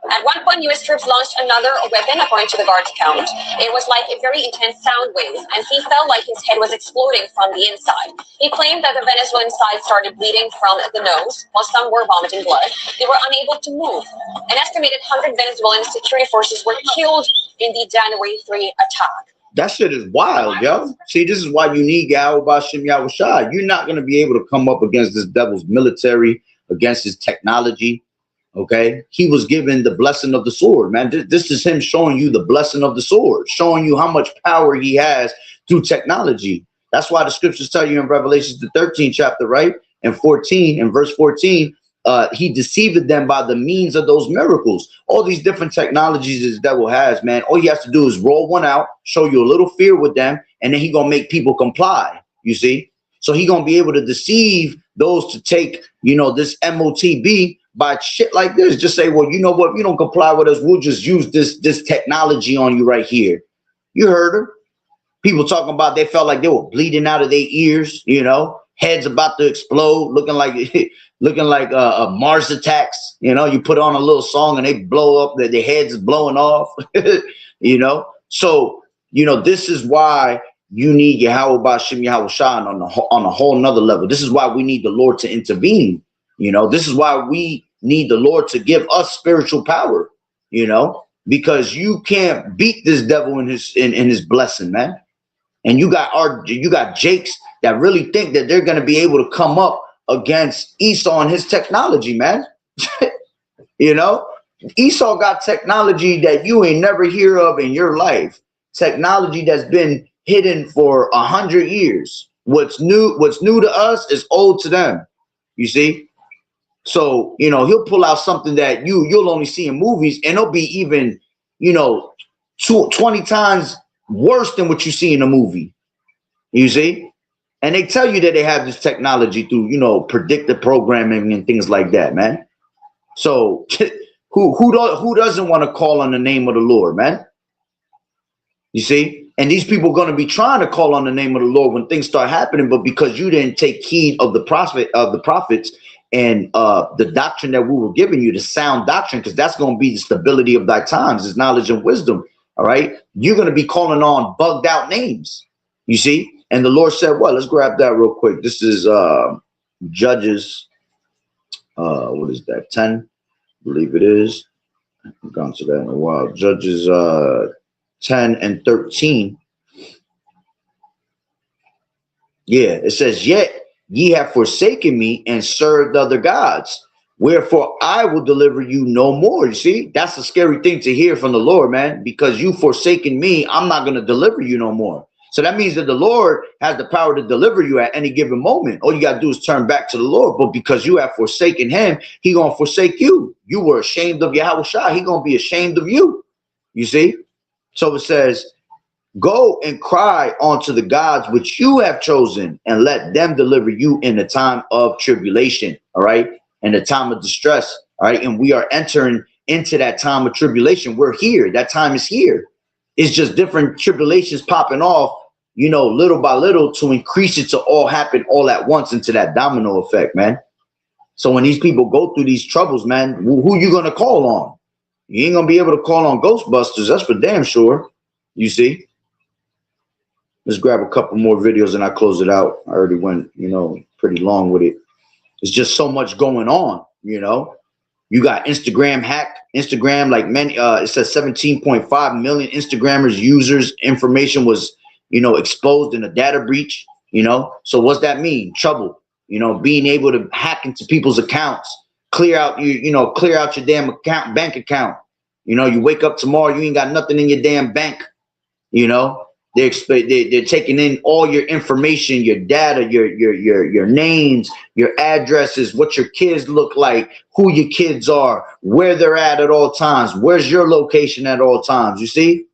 At one point, U.S. troops launched another weapon, according to the guard's account. It was like a very intense sound wave, and he felt like his head was exploding from the inside. He claimed that the Venezuelan side started bleeding from the nose, while some were vomiting blood. They were unable to move. An estimated 100 Venezuelan security forces were killed in the January 3 attack. That shit is wild, yo. See, this is why you need Yahweh Bashem Yahweh Shai. You're not going to be able to come up against this devil's military, against his technology, okay? He was given the blessing of the sword, man. This is him showing you the blessing of the sword, showing you how much power he has through technology. That's why the scriptures tell you in Revelation, the 13th chapter, right? And 14, in verse 14, he deceived them by the means of those miracles. All these different technologies the devil has, man. All he has to do is roll one out, show you a little fear with them, and then he gonna make people comply. You see, so he gonna be able to deceive those to take, you know, this MOTB by shit like this. Just say, well, you know what? If you don't comply with us, we'll just use this technology on you right here. You heard her. People talking about they felt like they were bleeding out of their ears, you know, heads about to explode, looking like Mars attacks. You know, you put on a little song and they blow up, their heads is blowing off. You know, so you know this is why you need Yahweh Bashim Yahweh Shah on a whole nother level. This is why we need the Lord to intervene. You know, this is why we need the Lord to give us spiritual power. You know, because you can't beat this devil in his blessing, man. And you got Jakes that really think that they're going to be able to come up against Esau and his technology, man. You know, Esau got technology that you ain't never hear of in your life. Technology that's been hidden for 100 years. What's new to us is old to them. You see? So, you know, he'll pull out something that you'll only see in movies, and it'll be even, you know, 20 times worse than what you see in a movie. You see? And they tell you that they have this technology through, you know, predictive programming and things like that, man. So who doesn't want to call on the name of the Lord, man? You see? And these people are going to be trying to call on the name of the Lord when things start happening, but because you didn't take heed of the prophets and the doctrine that we were giving you, the sound doctrine, because that's going to be the stability of thy times, is knowledge and wisdom. All right, you're going to be calling on bugged out names. You see? And the Lord said, well, let's grab that real quick. This is Judges. What is that? 10, I believe it is. I've gone to that in a while. Judges 10 and 13. Yeah, it says, yet ye have forsaken me and served other gods. Wherefore I will deliver you no more. You see, that's a scary thing to hear from the Lord, man, because you forsaken me, I'm not going to deliver you no more. So that means that the Lord has the power to deliver you at any given moment. All you got to do is turn back to the Lord. But because you have forsaken him, he going to forsake you. You were ashamed of Yahweh Shah. He going to be ashamed of you. You see? So it says, go and cry unto the gods which you have chosen, and let them deliver you in the time of tribulation. All right. In the time of distress. All right. And we are entering into that time of tribulation. We're here. That time is here. It's just different tribulations popping off, you know, little by little to increase it to all happen all at once into that domino effect, man. So when these people go through these troubles, man, who you going to call on? You ain't going to be able to call on Ghostbusters. That's for damn sure. You see? Let's grab a couple more videos and I close it out. I already went, you know, pretty long with it. It's just so much going on, you know. You got Instagram hacked. Instagram, like many, it says 17.5 million Instagrammers users information was, you know, exposed in a data breach, you know. So what's that mean? Trouble, you know, being able to hack into people's accounts, clear out your damn bank account. You know, you wake up tomorrow, you ain't got nothing in your damn bank, you know. They're taking in all your information, your data, your names, your addresses, what your kids look like, who your kids are, where they're at all times, where's your location at all times. You see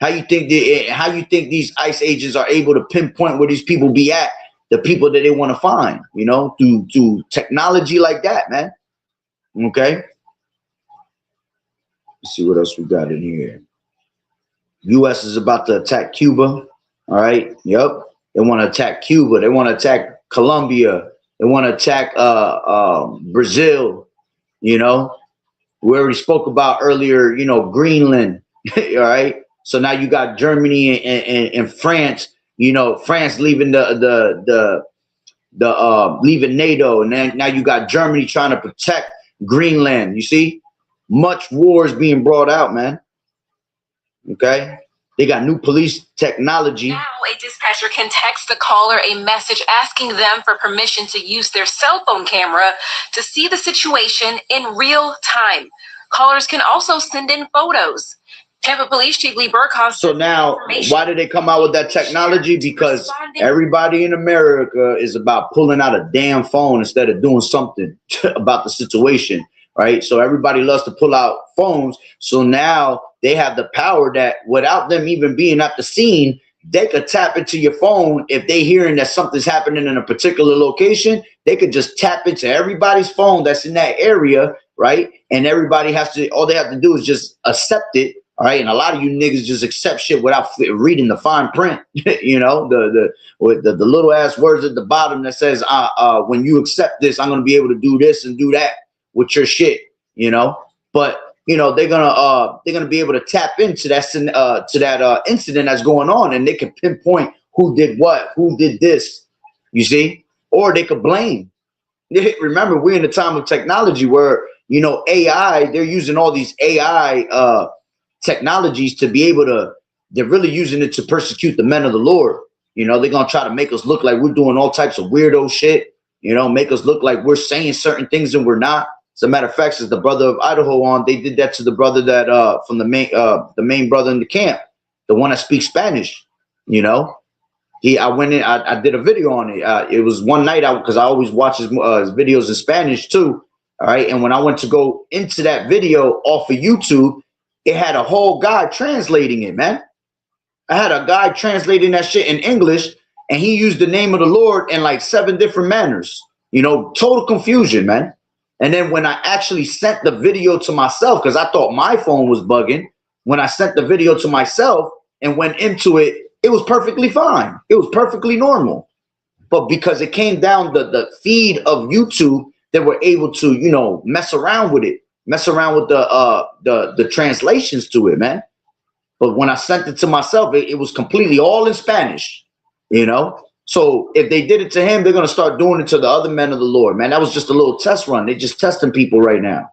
how you think these ICE agents are able to pinpoint where these people be at, the people that they want to find, you know, through technology like that, man. Okay. Let's see what else we got in here. U.S. is about to attack Cuba. All right. Yep. They want to attack Cuba. They want to attack Colombia. They want to attack Brazil. You know, we already spoke about earlier, you know, Greenland. All right. So now you got Germany and France, you know, France leaving leaving NATO. And then now you got Germany trying to protect Greenland. You see, much war is being brought out, man. Okay, they got new police technology. Now a dispatcher can text the caller a message asking them for permission to use their cell phone camera to see the situation in real time. Callers can also send in photos. Tampa Police Chief Lee Burkhoff. So now, why did they come out with that technology? Because everybody in America is about pulling out a damn phone instead of doing something about the situation, right? So everybody loves to pull out phones. So now they have the power that without them even being at the scene, they could tap into your phone. If they hearing that something's happening in a particular location, they could just tap into everybody's phone that's in that area, right? And everybody has to, all they have to do is just accept it. All right, and a lot of you niggas just accept shit without reading the fine print. You know, the little ass words at the bottom that says, when you accept this, I'm gonna be able to do this and do that with your shit. You know, but you know they're gonna be able to tap into that incident that's going on, and they can pinpoint who did what, who did this. You see, or they could blame. Remember, we're in a time of technology where AI. They're using all these AI. Technologies to be able to, they're really using it to persecute the men of the Lord. You know, they're gonna try to make us look like we're doing all types of weirdo shit, make us look like we're saying certain things and we're not. As a matter of fact, as the brother of Idaho on, they did that to the brother that from the main brother in the camp, the one that speaks Spanish. I went in, I did a video on it. It was one night because I always watch his videos in Spanish too. All right, and when I went to go into that video off of YouTube, it had a whole guy translating it, man. I had a guy translating that shit in English, and he used the name of the Lord in like 7 different manners. Total confusion, man. And then when I actually sent the video to myself, because I thought my phone was bugging, when I sent the video to myself and went into it, it was perfectly fine. It was perfectly normal. But because it came down the feed of YouTube, they were able to, mess around with it. Mess around with the translations to it, man. But when I sent it to myself, it was completely all in Spanish, So if they did it to him, they're gonna start doing it to the other men of the Lord, man. That was just a little test run. They're just testing people right now,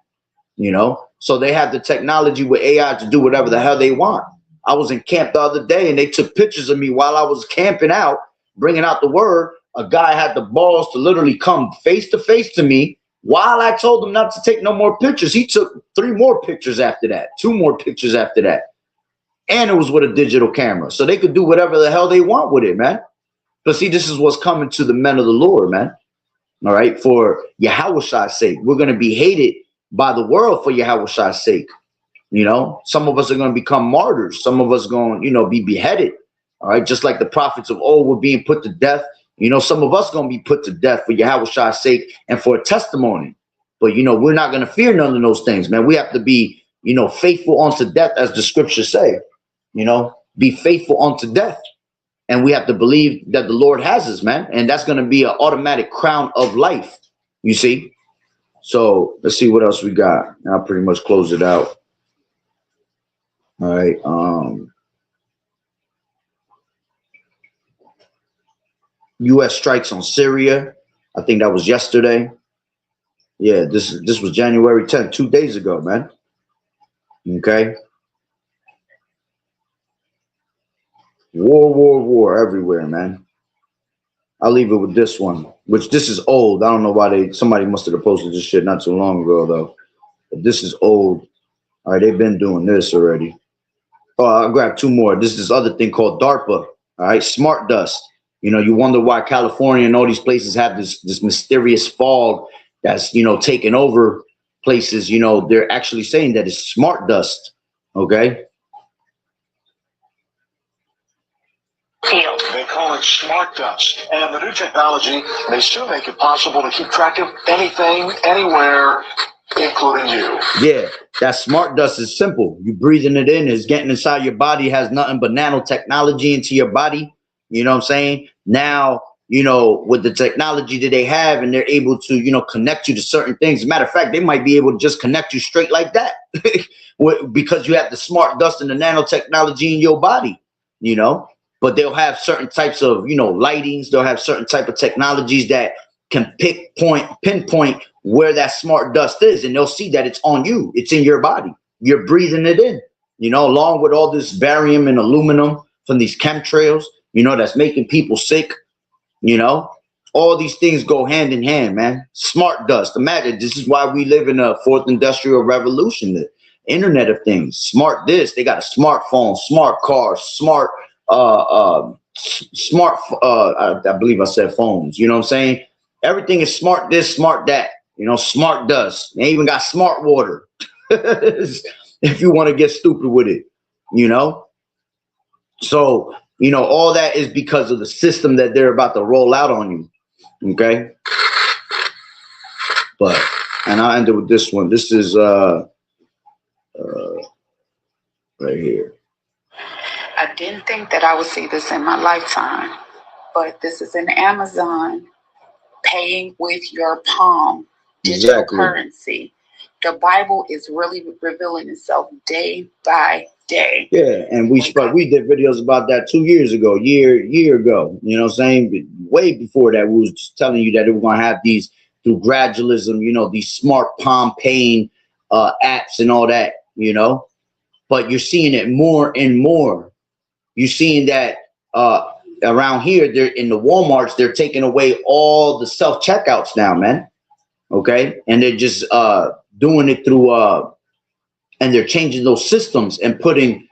So they have the technology with AI to do whatever the hell they want. I was in camp the other day, and they took pictures of me while I was camping out, bringing out the word. A guy had the balls to literally come face to face to me. While I told him not to take no more pictures, he took 3 more pictures after that, 2 more pictures after that. And it was with a digital camera. So they could do whatever the hell they want with it, man. But see, this is what's coming to the men of the Lord, man. All right, for Yahweh's sake. We're going to be hated by the world for Yahweh's sake. Some of us are going to become martyrs. Some of us are going to, be beheaded. All right, just like the prophets of old were being put to death. Some of us going to be put to death for Yahweh's sake and for a testimony. But, we're not going to fear none of those things, man. We have to be, faithful unto death, as the scriptures say. Be faithful unto death. And we have to believe that the Lord has us, man. And that's going to be an automatic crown of life, you see. So let's see what else we got. I'll pretty much close it out. All right. U.S. strikes on Syria. I think that was yesterday. Yeah, this was January 10th, 2 days ago, man. Okay. War everywhere, man. I'll leave it with this one, which this is old. I don't know why somebody must have posted this shit not too long ago, though. But this is old. All right, they've been doing this already. Oh, I'll grab 2 more. This is this other thing called DARPA. All right, smart dust. You wonder why California and all these places have this mysterious fog that's, taking over places. They're actually saying that it's smart dust. Okay. They call it smart dust. And the new technology may soon make it possible to keep track of anything, anywhere, including you. Yeah, that smart dust is simple. You breathing it in, is getting inside your body, has nothing but nanotechnology into your body. You know what I'm saying? Now, with the technology that they have, and they're able to, connect you to certain things. As a matter of fact, they might be able to just connect you straight like that because you have the smart dust and the nanotechnology in your body, But they'll have certain types of, lightings. They'll have certain type of technologies that can pinpoint where that smart dust is, and they'll see that it's on you. It's in your body. You're breathing it in, along with all this barium and aluminum from these chemtrails, that's making people sick. All these things go hand in hand, man. Smart dust. Imagine, this is why we live in a 4th industrial revolution. Internet of Things, smart this. They got a smartphone, smart car, smart I believe I said phones. You know what I'm saying? Everything is smart this, smart that. You know, smart dust. They even got smart water. If you want to get stupid with it, you know. So, you know, all that is because of the system that they're about to roll out on you. Okay. But, and I'll end it with this one. This is right here. I didn't think that I would see this in my lifetime, but this is in Amazon, paying with your palm, digital currency. The Bible is really revealing itself day by day. Yeah, and we did videos about that 2 years ago, year ago. You know what I'm saying? Way before that, we was just telling you that we're gonna have these through gradualism, you know, these smart palm paying apps and all that, you know. But you're seeing it more and more. You're seeing that around here, they're in the Walmarts, they're taking away all the self-checkouts now, man. Okay, and they're just doing it through and they're changing those systems and putting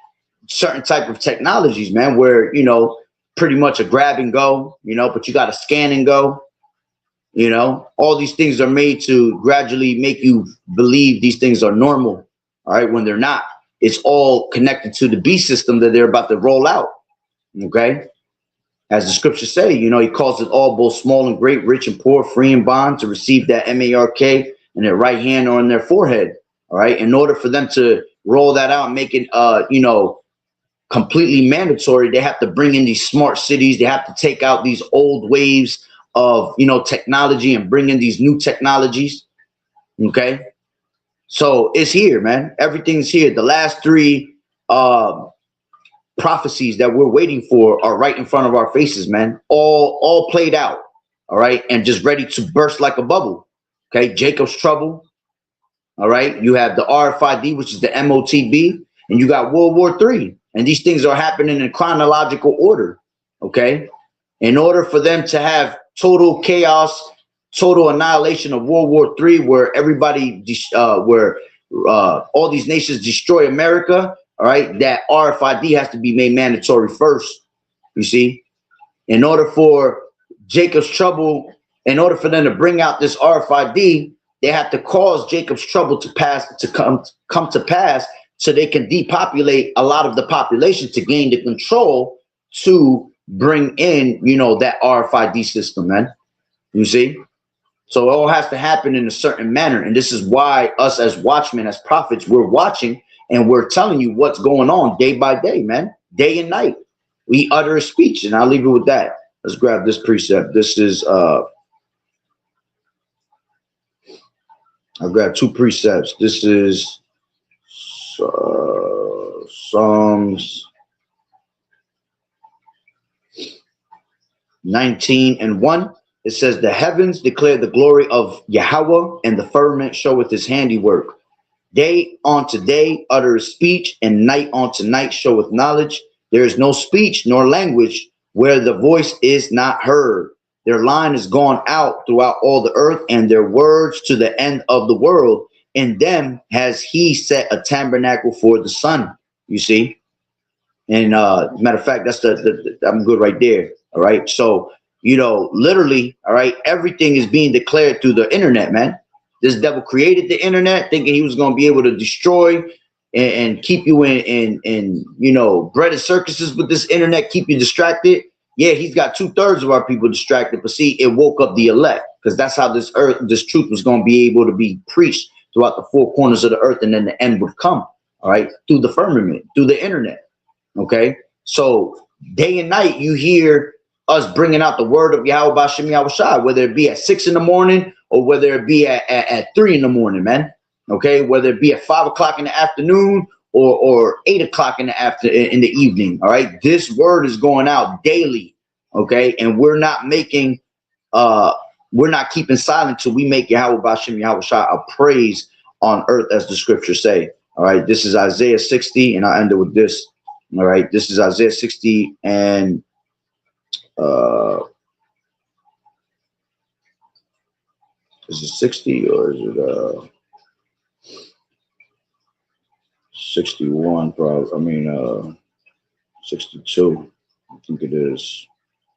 certain type of technologies, man, where, you know, pretty much a grab and go, you know, but you got to scan and go, you know. All these things are made to gradually make you believe these things are normal, all right, when they're not. It's all connected to the beast system that they're about to roll out, okay. As the scriptures say, you know, he calls it all, both small and great, rich and poor, free and bond, to receive that M-A-R-K in their right hand or on their forehead. All right. In order for them to roll that out and make it, you know, completely mandatory, they have to bring in these smart cities. They have to take out these old waves of, you know, technology and bring in these new technologies. Okay. So it's here, man. Everything's here. The last three prophecies that we're waiting for are right in front of our faces, man. All played out, all right, and just ready to burst like a bubble. Okay, Jacob's trouble. All right, you have the RFID, which is the MOTB, and you got World War III, and these things are happening in chronological order. Okay, in order for them to have total chaos, total annihilation of World War III, where everybody, where all these nations destroy America. All right, that RFID has to be made mandatory first. You see, in order for Jacob's trouble, in order for them to bring out this RFID, they have to cause Jacob's trouble to come to pass, so they can depopulate a lot of the population to gain the control to bring in, you know, that RFID system, man. You see, so it all has to happen in a certain manner, and this is why us as watchmen, as prophets, we're watching. And we're telling you what's going on day by day, man, day and night. We utter a speech, and I'll leave it with that. Let's grab this precept. This is, I'll grab two precepts. This is Psalms 19:1. It says, the heavens declare the glory of Yahweh, and the firmament showeth his handiwork. Day unto day uttereth speech, and night unto night showeth knowledge. There is no speech nor language where the voice is not heard. Their line is gone out throughout all the earth, and their words to the end of the world. In them has he set a tabernacle for the sun. You see? And matter of fact, that's I'm good right there. All right. So, you know, literally, all right, everything is being declared through the internet, man. This devil created the internet thinking he was going to be able to destroy and keep you in you know, bread and circuses with this internet, keep you distracted. Yeah, he's got 2/3 of our people distracted, but see, it woke up the elect, because that's how this truth was going to be able to be preached throughout the four corners of the earth, and then the end would come, all right, through the firmament, through the internet. Okay, so day and night you hear us bringing out the word of Yahweh B'Shem Yahushua, whether it be at 6 in the morning or whether it be at 3 in the morning, man. Okay, whether it be at 5 o'clock in the afternoon or 8 o'clock in the evening. All right, this word is going out daily. Okay, and we're not making we're not keeping silent till we make Yahweh B'Shem Yahushua a praise on earth, as the scriptures say. All right, this is Isaiah 60, and I'll end it with this. All right, this is Isaiah 60 and is it 60 or is it 61, probably. I mean, 62. I think it is.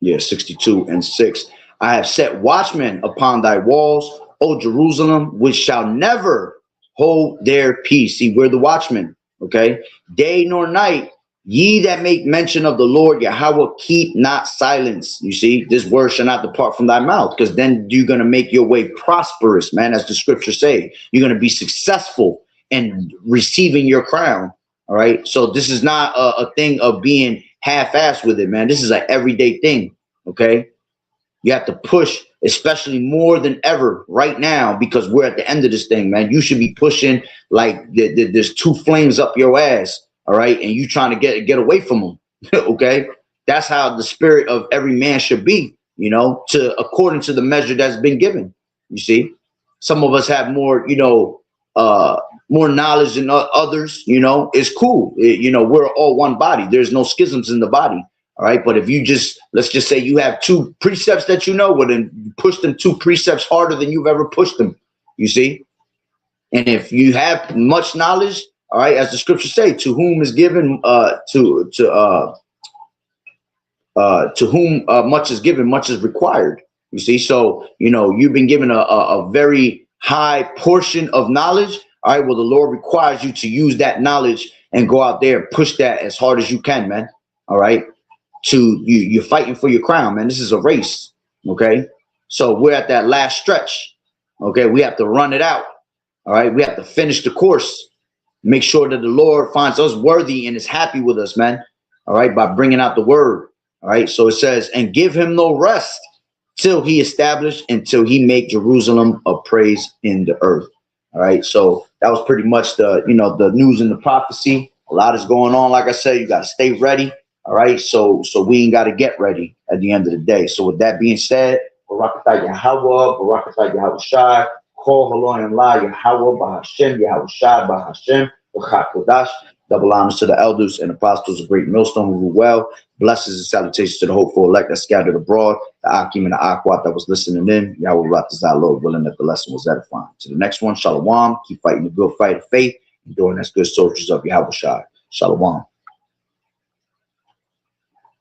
Yeah, 62 and 6. I have set watchmen upon thy walls, O Jerusalem, which shall never hold their peace. See, we're the watchmen, okay? Day nor night, ye that make mention of the Lord Yahweh, keep not silence. You see, this word shall not depart from thy mouth, because then you're going to make your way prosperous, man, as the scriptures say. You're going to be successful in receiving your crown, all right? So this is not a thing of being half-assed with it, man. This is an everyday thing, okay? You have to push, especially more than ever right now, because we're at the end of this thing, man. You should be pushing like there's two flames up your ass, all right? And you trying to get away from them, okay? That's how the spirit of every man should be, you know, according to the measure that's been given. You see, some of us have more, you know, more knowledge than others. You know, it's cool. You know, we're all one body. There's no schisms in the body. All right. But if you just, let's just say you have 2 precepts that you know, well, then you push them 2 precepts harder than you've ever pushed them. You see? And if you have much knowledge, all right, as the scriptures say, to whom is given, to whom much is given, much is required. You see? So, you know, you've been given a very high portion of knowledge. All right. Well, the Lord requires you to use that knowledge and go out there and push that as hard as you can, man. All right. You're fighting for your crown, man. This is a race. Okay. So we're at that last stretch. Okay. We have to run it out. All right. We have to finish the course. Make sure that the Lord finds us worthy and is happy with us, man. All right. By bringing out the word. All right. So it says, and give him no rest till he establish, until he make Jerusalem a praise in the earth. All right. So that was pretty much the, you know, the news and the prophecy. A lot is going on. Like I said, you got to stay ready. All right. So we ain't got to get ready at the end of the day. So with that being said, Barakatah Yahweh, Barakatah Yahweh Shai, Kol Halon and La Yahweh, Bahashem, Yahweh Shai, Bahashem, Bachakodash. Double honors to the elders and apostles of Great Millstone who rule well. Blessings and salutations to the hopeful elect that scattered abroad, the Akim and the Akwat that was listening in. Yahweh Ratazah, Lord willing that the lesson was edifying. To the next one, Shalom. Keep fighting the good fight of faith, enduring as good soldiers of Yahweh Shai. Shalom.